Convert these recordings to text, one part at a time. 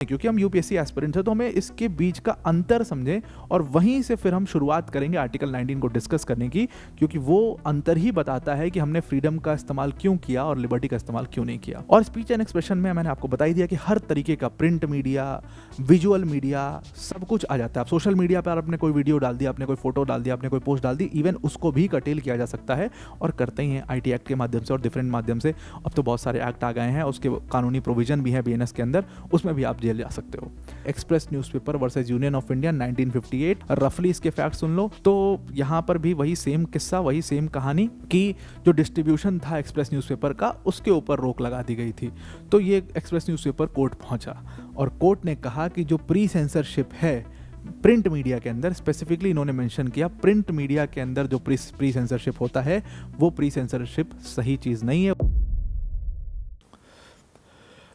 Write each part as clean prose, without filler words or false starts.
क्योंकि हम UPSC aspirants हैं तो हमें इसके बीच का अंतर समझें और वहीं से फिर हम शुरुआत करेंगे आर्टिकल 19 को डिस्कस करने की, क्योंकि वो अंतर ही बताता है कि हमने फ्रीडम का इस्तेमाल क्यों किया और लिबर्टी का इस्तेमाल क्यों नहीं किया। और स्पीच एंड एक्सप्रेशन में मैंने आपको बता ही दिया कि हर तरीके का प्रिंट मीडिया, विजुअल मीडिया, सब कुछ आ जाता है। आप सोशल मीडिया पर आपने कोई वीडियो डाल दिया, आपने कोई फोटो डाल दिया, आपने कोई पोस्ट डाल दी, इवन उसको भी कटेल किया जा सकता है और करते ही हैं आईटी एक्ट के माध्यम से और डिफरेंट माध्यम से। अब तो बहुत सारे एक्ट आ गए हैं, उसके कानूनी प्रोविजन भी है बीएनएस के अंदर, उसमें भी आप जेल जा सकते हो। Express newspaper versus union of India 1958, रफली इसके फैक्ट सुन लो। तो यहाँ पर भी वही सेम किस्सा, वही सेम कहानी कि जो डिस्ट्रीब्यूशन था एक्सप्रेस न्यूज़पेपर का, उसके ऊपर रोक लगा दी गई थी। तो ये एक्सप्रेस न्यूज़पेपर कोर्ट पहुंचा और कोर्ट ने कहा कि जो प्री सेंसरशिप है प्रिंट मीडिया के अंदर, स्पेसिफिकली इन्होंने मेंशन किया प्रिंट मीडिया के अंदर जो प्री सेंसरशिप होता है वो प्री सेंसरशिप सही चीज़ नहीं है।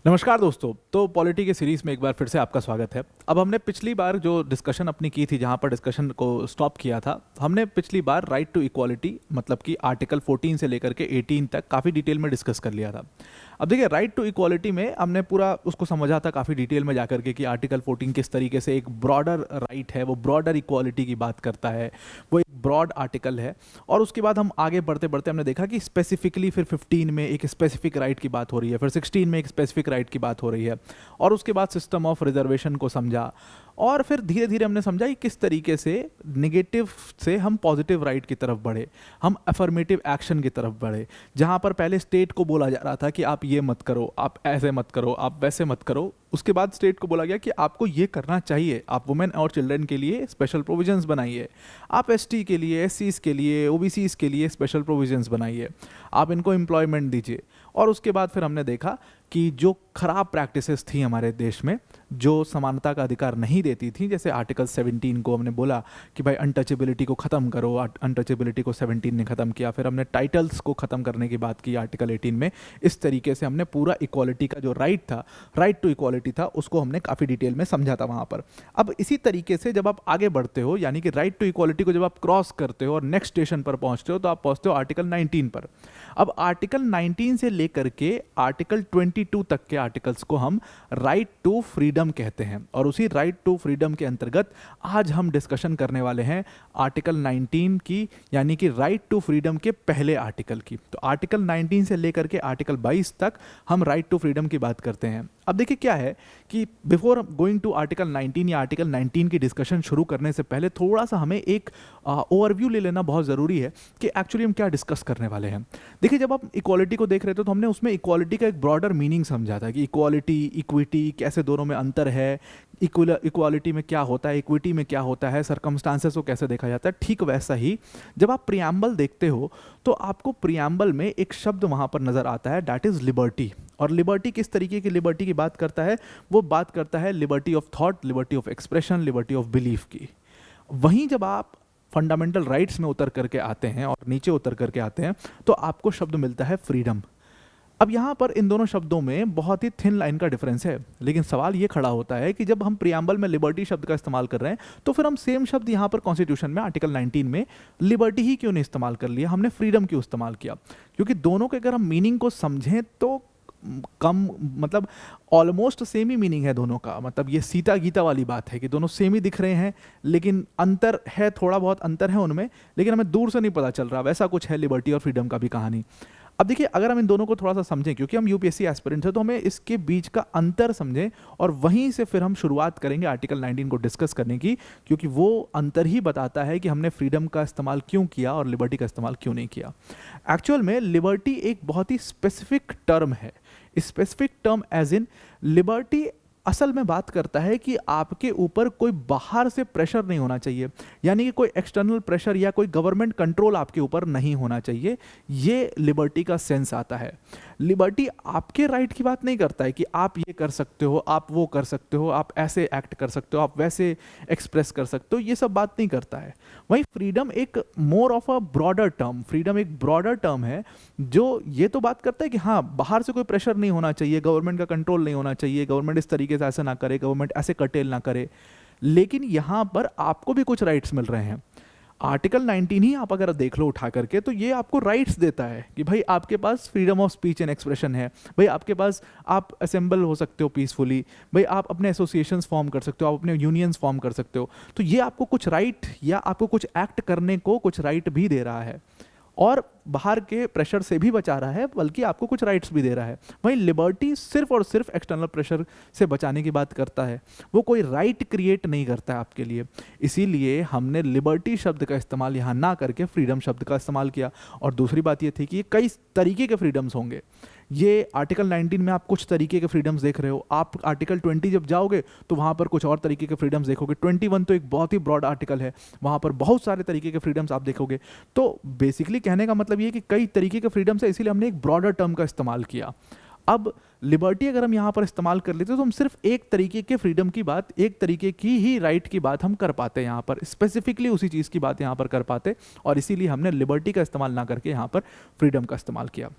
नमस्कार दोस्तों, तो पॉलिटी के सीरीज में एक बार फिर से आपका स्वागत है। अब हमने पिछली बार जो डिस्कशन अपनी की थी, जहां पर डिस्कशन को स्टॉप किया था, हमने पिछली बार राइट टू इक्वालिटी मतलब कि आर्टिकल 14 से लेकर के 18 तक काफ़ी डिटेल में डिस्कस कर लिया था। अब देखिए, राइट टू इक्वालिटी में हमने पूरा उसको समझा था काफ़ी डिटेल में जाकर के कि आर्टिकल 14 किस तरीके से एक ब्रॉडर राइट है, वो ब्रॉडर इक्वालिटी की बात करता है, वो एक ब्रॉड आर्टिकल है। और उसके बाद हम आगे बढ़ते बढ़ते हमने देखा कि स्पेसिफिकली फिर 15 में एक स्पेसिफिक राइट की बात हो रही है, फिर 16 में एक स्पेसिफिक राइट की बात हो रही है, और उसके बाद सिस्टम ऑफ रिजर्वेशन को समझा, और फिर धीरे धीरे हमने समझा कि किस तरीके से नेगेटिव से हम पॉजिटिव राइट की तरफ बढ़े, हम अफर्मेटिव एक्शन की तरफ बढ़े। जहाँ पर पहले स्टेट को बोला जा रहा था कि आप ये मत करो, आप ऐसे मत करो, आप वैसे मत करो, उसके बाद स्टेट को बोला गया कि आपको ये करना चाहिए, आप वुमेन और चिल्ड्रन के लिए स्पेशल प्रोविजंस बनाइए, आप एसटी के लिए, एससीज के लिए, ओबीसीज के लिए स्पेशल प्रोविजंस बनाइए, आप इनको एम्प्लॉयमेंट दीजिए। और उसके बाद फिर हमने देखा कि जो खराब प्रैक्टिसेस थी हमारे देश में, जो समानता का अधिकार नहीं देती थी, जैसे आर्टिकल 17 को हमने बोला कि भाई अनटचेबिलिटी को ख़त्म करो, अनटचेबिलिटी को 17 ने ख़त्म किया। फिर हमने टाइटल्स को ख़त्म करने की बात की आर्टिकल 18 में। इस तरीके से हमने पूरा इक्वालिटी का जो राइट था, राइट टू इक्वालिटी था, उसको हमने काफ़ी डिटेल में समझा था वहाँ पर। अब इसी तरीके से जब आप आगे बढ़ते हो, यानी कि राइट टू इक्वालिटी को जब आप क्रॉस करते हो और नेक्स्ट स्टेशन पर पहुँचते हो, तो आप पहुँचते हो आर्टिकल 19 पर। अब आर्टिकल 19 से लेकर के आर्टिकल 22 तक के आर्टिकल्स को हम राइट टू फ्रीडम कहते हैं, और उसी राइट टू फ्रीडम के अंतर्गत आज हम डिस्कशन करने वाले हैं आर्टिकल 19 की, यानी कि राइट टू फ्रीडम के पहले आर्टिकल की। तो आर्टिकल 19 से लेकर के आर्टिकल 22 तक हम राइट टू फ्रीडम की बात करते हैं। अब देखिए क्या है कि बिफोर गोइंग टू आर्टिकल 19 या आर्टिकल 19 की डिस्कशन शुरू करने से पहले थोड़ा सा हमें एक ओवरव्यू ले लेना बहुत ज़रूरी है कि एक्चुअली हम क्या डिस्कस करने वाले हैं। देखिए, जब आप इक्वालिटी को देख रहे थे तो हमने उसमें इक्वालिटी का एक ब्रॉडर मीनिंग समझा था कि इक्वालिटी, इक्विटी, कैसे दोनों में अंतर है, इक्वालिटी में क्या होता है, इक्विटी में क्या होता है, सर्कमस्टांसेस को कैसे देखा जाता है। ठीक वैसा ही जब आप प्रियम्बल देखते हो तो आपको प्रियम्बल में एक शब्द वहाँ पर नज़र आता है, दैट इज़ लिबर्टी। और लिबर्टी किस तरीके की लिबर्टी की बात करता है? वो बात करता है liberty of thought, liberty of expression, liberty of belief की। वहीं जब आप फंडामेंटल राइट्स में उतर करके आते हैं और नीचे उतर करके आते हैं तो आपको शब्द मिलता है फ्रीडम। अब यहाँ पर इन दोनों शब्दों में बहुत ही थिन लाइन का डिफरेंस है, लेकिन सवाल ये खड़ा होता है कि जब हम प्रियम्बल में लिबर्टी शब्द का इस्तेमाल कर रहे हैं तो फिर हम सेम शब्द यहाँ पर कॉन्स्टिट्यूशन में आर्टिकल 19 में लिबर्टी ही क्यों नहीं इस्तेमाल कर लिया, हमने फ्रीडम क्यों इस्तेमाल किया? क्योंकि दोनों के अगर हम मीनिंग को समझें तो कम मतलब ऑलमोस्ट सेम ही मीनिंग है दोनों का। मतलब ये सीता गीता वाली बात है कि दोनों सेम ही दिख रहे हैं, लेकिन अंतर है, थोड़ा बहुत अंतर है उनमें, लेकिन हमें दूर से नहीं पता चल रहा। वैसा कुछ है लिबर्टी और फ्रीडम का भी कहानी। अब देखिए, अगर हम इन दोनों को थोड़ा सा समझें, क्योंकि हम यूपीएससी एस्पिरेंट्स हैं, तो हमें इसके बीच का अंतर समझें और वहीं से फिर हम शुरुआत करेंगे आर्टिकल 19 को डिस्कस करने की, क्योंकि वो अंतर ही बताता है कि हमने फ्रीडम का इस्तेमाल क्यों किया और लिबर्टी का इस्तेमाल क्यों नहीं किया। एक्चुअल में लिबर्टी एक बहुत ही स्पेसिफिक टर्म है। Specific term as in liberty असल में बात करता है कि आपके ऊपर कोई बाहर से प्रेशर नहीं होना चाहिए, यानी कि कोई एक्सटर्नल प्रेशर या कोई गवर्नमेंट कंट्रोल आपके ऊपर नहीं होना चाहिए। ये लिबर्टी का सेंस आता है। लिबर्टी आपके राइट की बात नहीं करता है कि आप ये कर सकते हो, आप वो कर सकते हो, आप ऐसे एक्ट कर सकते हो, आप वैसे एक्सप्रेस कर सकते हो, ये सब बात नहीं करता है। वहीं फ्रीडम एक more of a broader term, freedom एक ब्रॉडर टर्म है जो ये तो बात करता है कि हाँ, बाहर से कोई प्रेशर नहीं होना चाहिए, गवर्नमेंट का कंट्रोल नहीं होना चाहिए, गवर्नमेंट इस तरीके से ऐसा ना करे, गवर्नमेंट ऐसे कर्टेल ना करे, लेकिन यहां पर आपको भी कुछ राइट्स मिल रहे हैं। आर्टिकल 19 ही आप अगर देख लो उठा करके, तो ये आपको राइट्स देता है कि भाई आपके पास freedom of speech and expression है, भाई आपके पास आप असेंबल हो सकते हो पीसफुली, भाई आप अपने एसोसिएशंस फॉर्म कर सकते हो, आप अपने यूनियंस फॉर्म कर सकते हो। तो ये आपको कुछ राइट या आपको कुछ एक्ट करने को कुछ राइट भी दे रहा है, और बाहर के प्रेशर से भी बचा रहा है, बल्कि आपको कुछ राइट्स भी दे रहा है। वहीं लिबर्टी सिर्फ और सिर्फ एक्सटर्नल प्रेशर से बचाने की बात करता है, वो कोई राइट क्रिएट नहीं करता है आपके लिए। इसीलिए हमने लिबर्टी शब्द का इस्तेमाल यहाँ ना करके फ्रीडम शब्द का इस्तेमाल किया। और दूसरी बात ये थी कि ये कई तरीके के फ्रीडम्स होंगे। ये आर्टिकल 19 में आप कुछ तरीके के फ्रीडम्स देख रहे हो, आप आर्टिकल 20 जब जाओगे तो वहाँ पर कुछ और तरीके के फ्रीडम्स देखोगे। 21 तो एक बहुत ही ब्रॉड आर्टिकल है, वहाँ पर बहुत सारे तरीके के फ्रीडम्स आप देखोगे। तो बेसिकली कहने का मतलब ये है कि कई तरीके के फ्रीडम्स है, इसीलिए हमने एक ब्रॉडर टर्म का इस्तेमाल किया। अब लिबर्टी अगर हम यहाँ पर इस्तेमाल कर लेते तो हम सिर्फ एक तरीके के फ्रीडम की बात, एक तरीके की ही राइट की बात हम कर पाते, यहाँ पर स्पेसिफिकली उसी चीज़ की बात यहाँ पर कर पाते, और इसीलिए हमने लिबर्टी का इस्तेमाल ना करके यहाँ पर फ्रीडम का इस्तेमाल किया।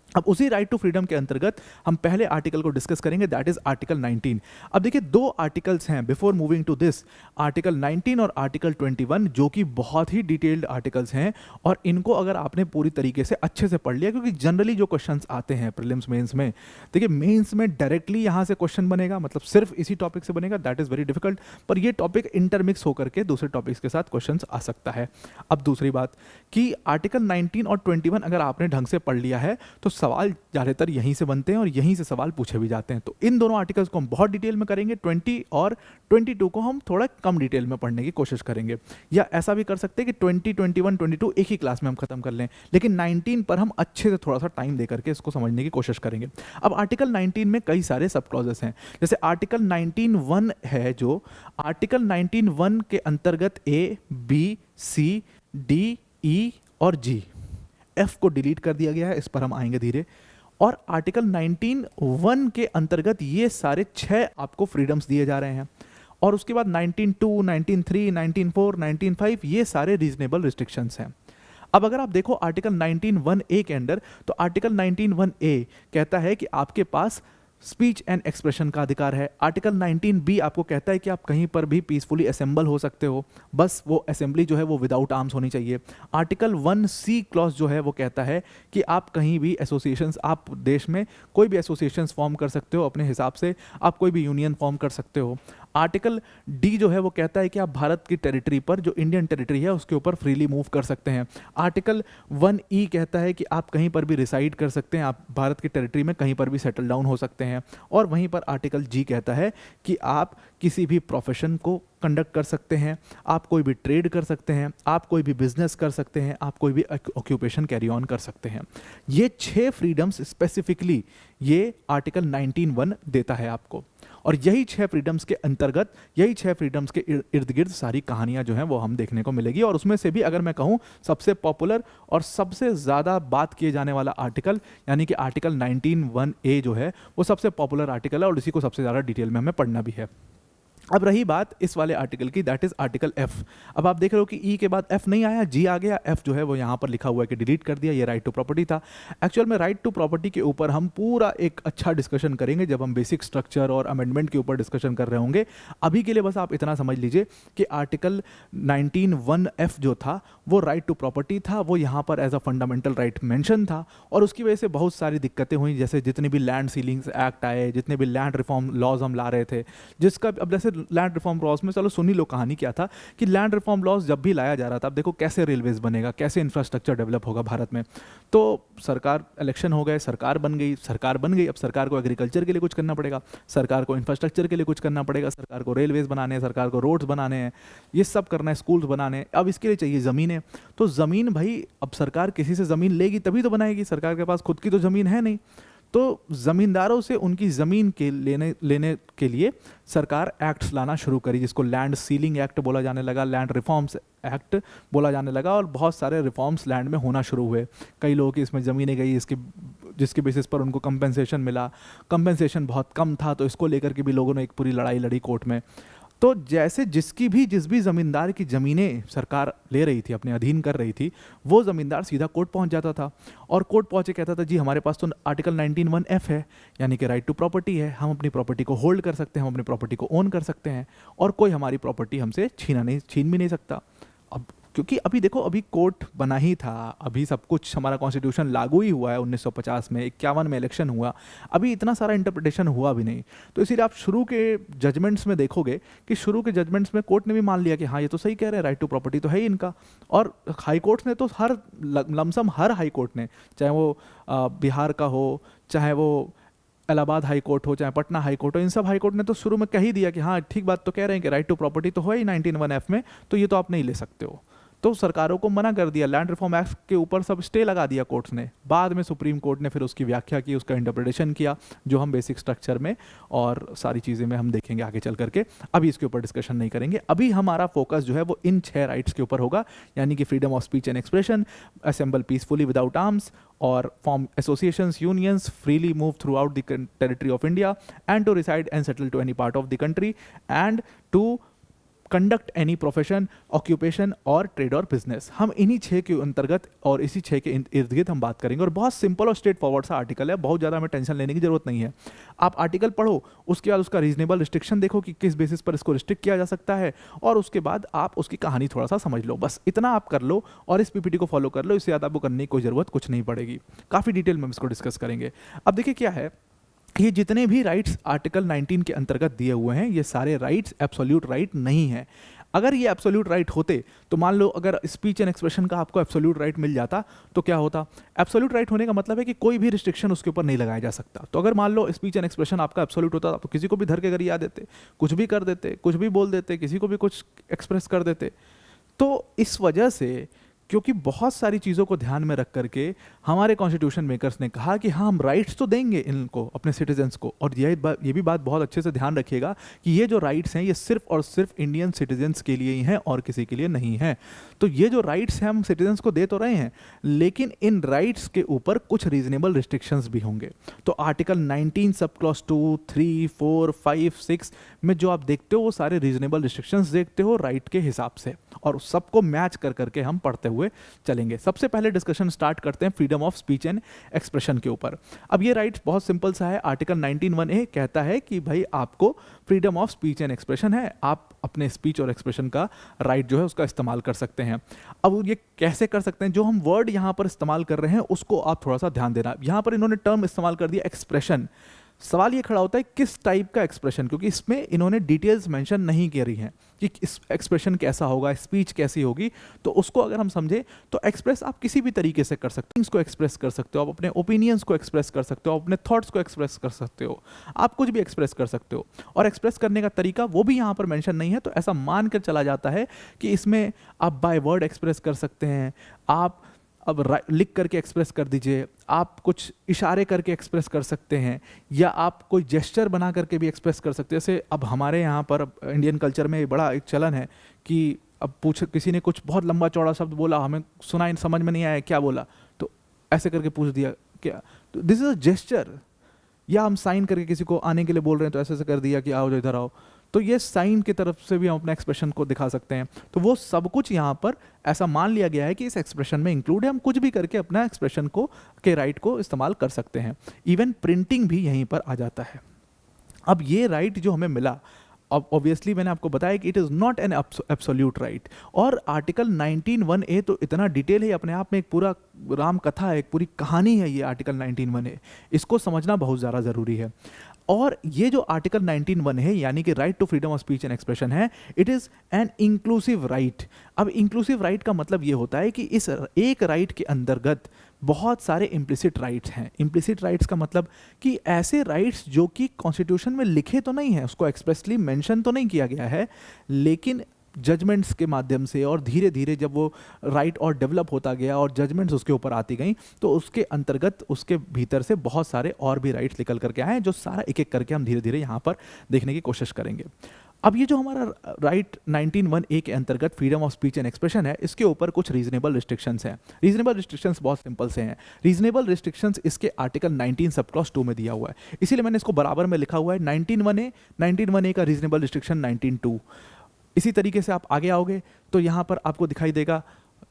अब उसी राइट टू फ्रीडम के अंतर्गत हम पहले आर्टिकल को डिस्कस करेंगे, दैट इज आर्टिकल 19। अब देखिए दो आर्टिकल्स हैं before moving to this, article 19 और आर्टिकल 21, जो कि बहुत ही डिटेल्ड आर्टिकल्स हैं, और इनको अगर आपने पूरी तरीके से अच्छे से पढ़ लिया, क्योंकि जनरली जो क्वेश्चंस आते हैं प्रीलिम्स मेंस में, देखिए मेंस में डायरेक्टली यहाँ से क्वेश्चन बनेगा, मतलब सिर्फ इसी टॉपिक से बनेगा, दैट इज वेरी डिफिकल्ट, पर ये टॉपिक इंटरमिक्स होकर के दूसरे टॉपिक्स के साथ क्वेश्चन आ सकता है। अब दूसरी बात कि आर्टिकल 19 और 21 अगर आपने ढंग से पढ़ लिया है तो सवाल ज़्यादातर यहीं से बनते हैं और यहीं से सवाल पूछे भी जाते हैं। तो इन दोनों आर्टिकल्स को हम बहुत डिटेल में करेंगे, 20 और 22 को हम थोड़ा कम डिटेल में पढ़ने की कोशिश करेंगे, या ऐसा भी कर सकते हैं कि 20, 21, 22 एक ही क्लास में हम खत्म कर लें, लेकिन 19 पर हम अच्छे से थोड़ा सा टाइम दे करके इसको समझने की कोशिश करेंगे। अब आर्टिकल 19 में कई सारे सब क्लॉजेस हैं, जैसे आर्टिकल 19(1) है, जो आर्टिकल 19(1) के अंतर्गत ए, बी, सी, डी, ई और जी, एफ को डिलीट कर दिया गया है, इस पर हम आएंगे धीरे। और आर्टिकल 19(1) के अंतर्गत ये सारे 6 आपको फ्रीडम्स दिए जा रहे हैं, और उसके बाद 19(2), 19(3), 19(4), 19(5) ये सारे रीजनेबल रिस्ट्रिक्शंस हैं। अब अगर आप देखो आर्टिकल 19(1)(a) के अंदर, तो आर्टिकल 19(1)(a) कहता है कि आपके पास स्पीच एंड एक्सप्रेशन का अधिकार है। आर्टिकल 19(b) आपको कहता है कि आप कहीं पर भी पीसफुली असेंबल हो सकते हो, बस वो असेंबली जो है वो विदाउट आर्म्स होनी चाहिए। आर्टिकल 1(c) क्लॉज जो है वो कहता है कि आप कहीं भी एसोसिएशंस, आप देश में कोई भी एसोसिएशंस फॉर्म कर सकते हो अपने हिसाब से, आप कोई भी यूनियन फॉर्म कर सकते हो। आर्टिकल डी जो है वो कहता है कि आप भारत की टेरिटरी पर, जो इंडियन टेरिटरी है उसके ऊपर फ्रीली मूव कर सकते हैं। आर्टिकल 1(e) कहता है कि आप कहीं पर भी रिसाइड कर सकते हैं, आप भारत की टेरिटरी में कहीं पर भी सेटल डाउन हो सकते हैं। और वहीं पर आर्टिकल जी कहता है कि आप किसी भी प्रोफेशन को कंडक्ट कर सकते हैं, आप कोई भी ट्रेड कर सकते हैं, आप कोई भी बिजनेस कर सकते हैं, आप कोई भी ऑक्यूपेशन कैरी ऑन कर सकते हैं। ये 6 फ्रीडम्स स्पेसिफिकली ये आर्टिकल 19(1) देता है आपको, और यही 6 फ्रीडम्स के अंतर्गत, यही 6 फ्रीडम्स के इर्द गिर्द सारी कहानियां जो हैं वो हम देखने को मिलेगी। और उसमें से भी अगर मैं कहूं सबसे पॉपुलर और सबसे ज़्यादा बात किए जाने वाला आर्टिकल, यानी कि आर्टिकल 19(1)(a) जो है वो सबसे पॉपुलर आर्टिकल है, और इसी को सबसे ज़्यादा डिटेल में हमें पढ़ना भी है। अब रही बात इस वाले आर्टिकल की, दैट इज आर्टिकल एफ। अब आप देख रहे हो कि ई के बाद एफ नहीं आया, जी आ गया, एफ जो है वो यहाँ पर लिखा हुआ है कि डिलीट कर दिया, ये राइट टू प्रॉपर्टी था। एक्चुअल में राइट टू प्रॉपर्टी के ऊपर हम पूरा एक अच्छा डिस्कशन करेंगे जब हम बेसिक स्ट्रक्चर और अमेंडमेंट के ऊपर डिस्कशन कर रहे होंगे। अभी के लिए बस आप इतना समझ लीजिए कि आर्टिकल 19(1)(f) जो था वो राइट टू प्रॉपर्टी था, वो यहाँ पर as a fundamental right mention था, और उसकी वजह से बहुत सारी दिक्कतें हुई, जैसे जितने भी लैंड सीलिंग्स एक्ट आए, जितने भी लैंड रिफॉर्म लॉज हम ला रहे थे, जिसका अब जैसे लैंड रिफॉर्म लॉज में, चलो सुन ही लो कहानी क्या था कि लैंड रिफॉर्म लॉज जब भी लाया जा रहा था, अब देखो कैसे रेलवेज बनेगा, कैसे इंफ्रास्ट्रक्चर डेवलप होगा भारत में। तो सरकार, इलेक्शन हो गए, सरकार बन गई, अब सरकार को एग्रीकल्चर के लिए कुछ करना पड़ेगा, सरकार को इंफ्रास्ट्रक्चर के लिए कुछ करना पड़ेगा, सरकार को रेलवेज बनाने हैं, सरकार को रोड्स बनाने हैं, ये सब करना है, स्कूल्स बनाने हैं। अब इसके लिए चाहिए ज़मीनें, तो ज़मीन भाई अब सरकार किसी से ज़मीन लेगी तभी तो बनाएगी, सरकार के पास खुद की तो ज़मीन है नहीं। तो ज़मींदारों से उनकी ज़मीन के लेने के लिए सरकार एक्ट्स लाना शुरू करी, जिसको लैंड सीलिंग एक्ट बोला जाने लगा, लैंड रिफॉर्म्स एक्ट बोला जाने लगा, और बहुत सारे रिफॉर्म्स लैंड में होना शुरू हुए। कई लोगों की इसमें ज़मीनें गई, जिसके बेसिस पर उनको कंपेंसेशन मिला, कंपेंसेशन बहुत कम था, तो इसको लेकर के भी लोगों ने एक पूरी लड़ाई लड़ी कोर्ट में। तो जैसे जिस भी ज़मींदार की ज़मीनें सरकार ले रही थी, अपने अधीन कर रही थी, वो ज़मींदार सीधा कोर्ट पहुंच जाता था, और कोर्ट पहुंचे कहता था जी हमारे पास तो आर्टिकल 19(1)(f) है, यानी कि राइट टू प्रॉपर्टी है, हम अपनी प्रॉपर्टी को होल्ड कर सकते हैं, हम अपनी प्रॉपर्टी को ओन कर सकते हैं, और कोई हमारी प्रॉपर्टी हमसे छीन भी नहीं सकता। अब क्योंकि अभी देखो, अभी कोर्ट बना ही था, अभी सब कुछ हमारा कॉन्स्टिट्यूशन लागू ही हुआ है 1950 में, 51 में इलेक्शन हुआ, अभी इतना सारा इंटरप्रिटेशन हुआ भी नहीं। तो इसीलिए आप शुरू के जजमेंट्स में देखोगे कि शुरू के जजमेंट्स में कोर्ट ने भी मान लिया कि हाँ ये तो सही कह रहे हैं, राइट टू प्रॉपर्टी तो है ही इनका। और हाई कोर्ट्स ने तो हर लमसम हर हाई कोर्ट ने, चाहे वो बिहार का हो, चाहे वो इलाहाबाद हाई कोर्ट हो, चाहे पटना हाई कोर्ट हो, इन सब हाई कोर्ट ने तो शुरू में कह ही दिया कि हाँ ठीक बात तो कह रहे हैं कि राइट टू प्रॉपर्टी तो है ही 19(1)(f) में, तो ये तो आप नहीं ले सकते हो। तो सरकारों को मना कर दिया, लैंड रिफॉर्म एक्ट के ऊपर सब स्टे लगा दिया कोर्ट्स ने। बाद में सुप्रीम कोर्ट ने फिर उसकी व्याख्या की, उसका इंटरप्रिटेशन किया, जो हम बेसिक स्ट्रक्चर में और सारी चीज़ें में हम देखेंगे आगे चल करके। अभी इसके ऊपर डिस्कशन नहीं करेंगे। अभी हमारा फोकस जो है वो इन 6 राइट्स के ऊपर होगा, यानी कि freedom of speech and expression, assemble peacefully without arms, और form associations, unions, freely move throughout the territory of India, and to reside and settle to any part of the country, and to conduct any profession, occupation और trade और business. हम इन्हीं 6 के अंतर्गत और इसी 6 के इर्द गिर्द हम बात करेंगे। और बहुत सिंपल और स्ट्रेट फॉरवर्ड सा आर्टिकल है, बहुत ज़्यादा हमें टेंशन लेने की जरूरत नहीं है। आप आर्टिकल पढ़ो, उसके बाद उसका रीजनेबल रिस्ट्रिक्शन देखो कि किस बेसिस पर इसको रिस्ट्रिक्ट किया जा सकता है, और उसके बाद आप उसकी कहानी थोड़ा सा समझ लो। बस इतना आप कर लो और इस पीपीटी को फॉलो कर लो, इससे ज़्यादा आपको करने की कोई ज़रूरत कुछ नहीं पड़ेगी। काफ़ी डिटेल में हम इसको डिस्कस करेंगे। अब देखिए क्या है, ये जितने भी राइट्स आर्टिकल 19 के अंतर्गत दिए हुए हैं, ये सारे राइट्स एब्सोल्यूट राइट नहीं है। अगर ये एब्सोल्यूट राइट होते तो मान लो अगर स्पीच एंड एक्सप्रेशन का आपको एब्सोल्यूट राइट मिल जाता तो क्या होता। एब्सोल्यूट राइट होने का मतलब है कि कोई भी रिस्ट्रिक्शन उसके ऊपर नहीं लगाया जा सकता। तो अगर मान लो स्पीच एंड एक्सप्रेशन आपका एब्सोल्यूट होता तो किसी को भी धर के गरिया देते, कुछ भी कर देते, कुछ भी बोल देते, किसी को भी कुछ एक्सप्रेस कर देते। तो इस वजह से, क्योंकि बहुत सारी चीज़ों को ध्यान में रख करके हमारे कॉन्स्टिट्यूशन मेकर्स ने कहा कि हाँ हम राइट्स तो देंगे इनको, अपने सिटीजन्स को। और ये भी बात बहुत अच्छे से ध्यान रखिएगा कि ये जो राइट्स हैं ये सिर्फ और सिर्फ इंडियन सिटीजन्स के लिए ही हैं और किसी के लिए नहीं है। तो ये जो राइट्स हैं हम सिटीजन्स को दे तो रहे हैं, लेकिन इन राइट्स के ऊपर कुछ रीजनेबल रिस्ट्रिक्शंस भी होंगे। तो आर्टिकल 19 सब क्लॉज 2, 3, 4, 5, 6 में जो आप देखते हो वो सारे रीजनेबल रिस्ट्रिक्शंस देखते हो राइट के हिसाब से, और सबको मैच कर करके हम पढ़ते हुए चलेंगे। सबसे पहले डिस्कशन स्टार्ट करते हैं freedom of speech and expression के ऊपर। अब ये राइट बहुत सिंपल सा है। आर्टिकल 19(1)(a) कहता है कि भाई आपको freedom of speech and expression है, आप अपने स्पीच और एक्सप्रेशन का राइट जो है उसका इस्तेमाल कर सकते हैं। अब ये कैसे कर सकते हैं, जो हम वर्ड यहाँ पर इस्तेमाल कर रहे हैं उसको आप थोड़ा सा ध्यान देना। यहाँ पर इन्होंने टर्म इस्तेमाल कर दिया एक्सप्रेशन। सवाल ये खड़ा होता है किस टाइप का एक्सप्रेशन, क्योंकि इसमें इन्होंने डिटेल्स मेंशन नहीं करी हैं कि इस एक्सप्रेशन कैसा होगा, स्पीच कैसी होगी। तो उसको अगर हम समझे तो एक्सप्रेस आप किसी भी तरीके से कर सकते हो। इसको एक्सप्रेस कर सकते हो, आप अपने ओपिनियंस को एक्सप्रेस कर सकते हो, अपने थॉट्स को एक्सप्रेस कर सकते हो, आप कुछ भी एक्सप्रेस कर सकते हो। और एक्सप्रेस करने का तरीका वो भी यहाँ पर मेंशन नहीं है। तो ऐसा मान कर चला जाता है कि इसमें आप बाय वर्ड एक्सप्रेस कर सकते हैं, आप अब लिख करके एक्सप्रेस कर दीजिए, आप कुछ इशारे करके एक्सप्रेस कर सकते हैं, या आप कोई जेस्चर बना करके भी एक्सप्रेस कर सकते हैं। जैसे अब हमारे यहाँ पर इंडियन कल्चर में बड़ा एक चलन है कि अब किसी ने कुछ बहुत लंबा चौड़ा शब्द बोला, हमें सुना समझ में नहीं आया क्या बोला, तो ऐसे करके पूछ दिया क्या, तो दिस इज अ जेस्चर। या हम साइन करके किसी को आने के लिए बोल रहे हैं तो ऐसे कर दिया कि आओ जो इधर आओ, तो ये साइन की तरफ से भी हम अपने एक्सप्रेशन को दिखा सकते हैं। तो वो सब कुछ यहाँ पर ऐसा मान लिया गया है कि इस एक्सप्रेशन में इंक्लूड है, हम कुछ भी करके अपना एक्सप्रेशन को के राइट को इस्तेमाल कर सकते हैं। इवन प्रिंटिंग भी यहीं पर आ जाता है। अब ये राइट जो हमें मिला, अब ऑब्वियसली मैंने आपको बताया कि it is not an absolute right. और आर्टिकल 19(1)(a) तो इतना डिटेल है, अपने आप में एक पूरा राम कथा है, एक पूरी कहानी है ये आर्टिकल 19(1)(a। इसको समझना बहुत ज़्यादा ज़रूरी है। और ये जो आर्टिकल 19(1) है, यानी कि right to freedom of speech and expression है, it is an inclusive right. अब इंक्लूसिव राइट का मतलब ये होता है कि इस एक राइट के अंतर्गत बहुत सारे इम्प्लिसिट राइट्स हैं। इम्प्लिसिट राइट्स का मतलब कि ऐसे राइट्स जो कि कॉन्स्टिट्यूशन में लिखे तो नहीं है, उसको एक्सप्रेसली मेंशन तो नहीं किया गया है, लेकिन जजमेंट्स के माध्यम से और धीरे धीरे जब वो राइट और डेवलप होता गया और जजमेंट्स उसके ऊपर आती गई, तो उसके अंतर्गत उसके भीतर से बहुत सारे और भी राइट्स निकल करके आए हैं, जो सारा एक एक करके हम धीरे धीरे यहाँ पर देखने की कोशिश करेंगे। अब ये जो हमारा राइट 19(1)(a) के अंतर्गत freedom of speech and expression है, इसके ऊपर कुछ रीजनेबल रिस्ट्रिक्शंस हैं। रीजनेबल रिस्ट्रिक्शंस बहुत सिंपल से हैं। रीजनेबल रिस्ट्रिक्शंस इसके आर्टिकल 19 सब क्लॉज 2 में दिया हुआ है, इसीलिए मैंने इसको बराबर में लिखा हुआ है 19(1)(a) का रीजनेबल रिस्ट्रिक्शन 19(2). इसी तरीके से आप आगे आओगे तो यहाँ पर आपको दिखाई देगा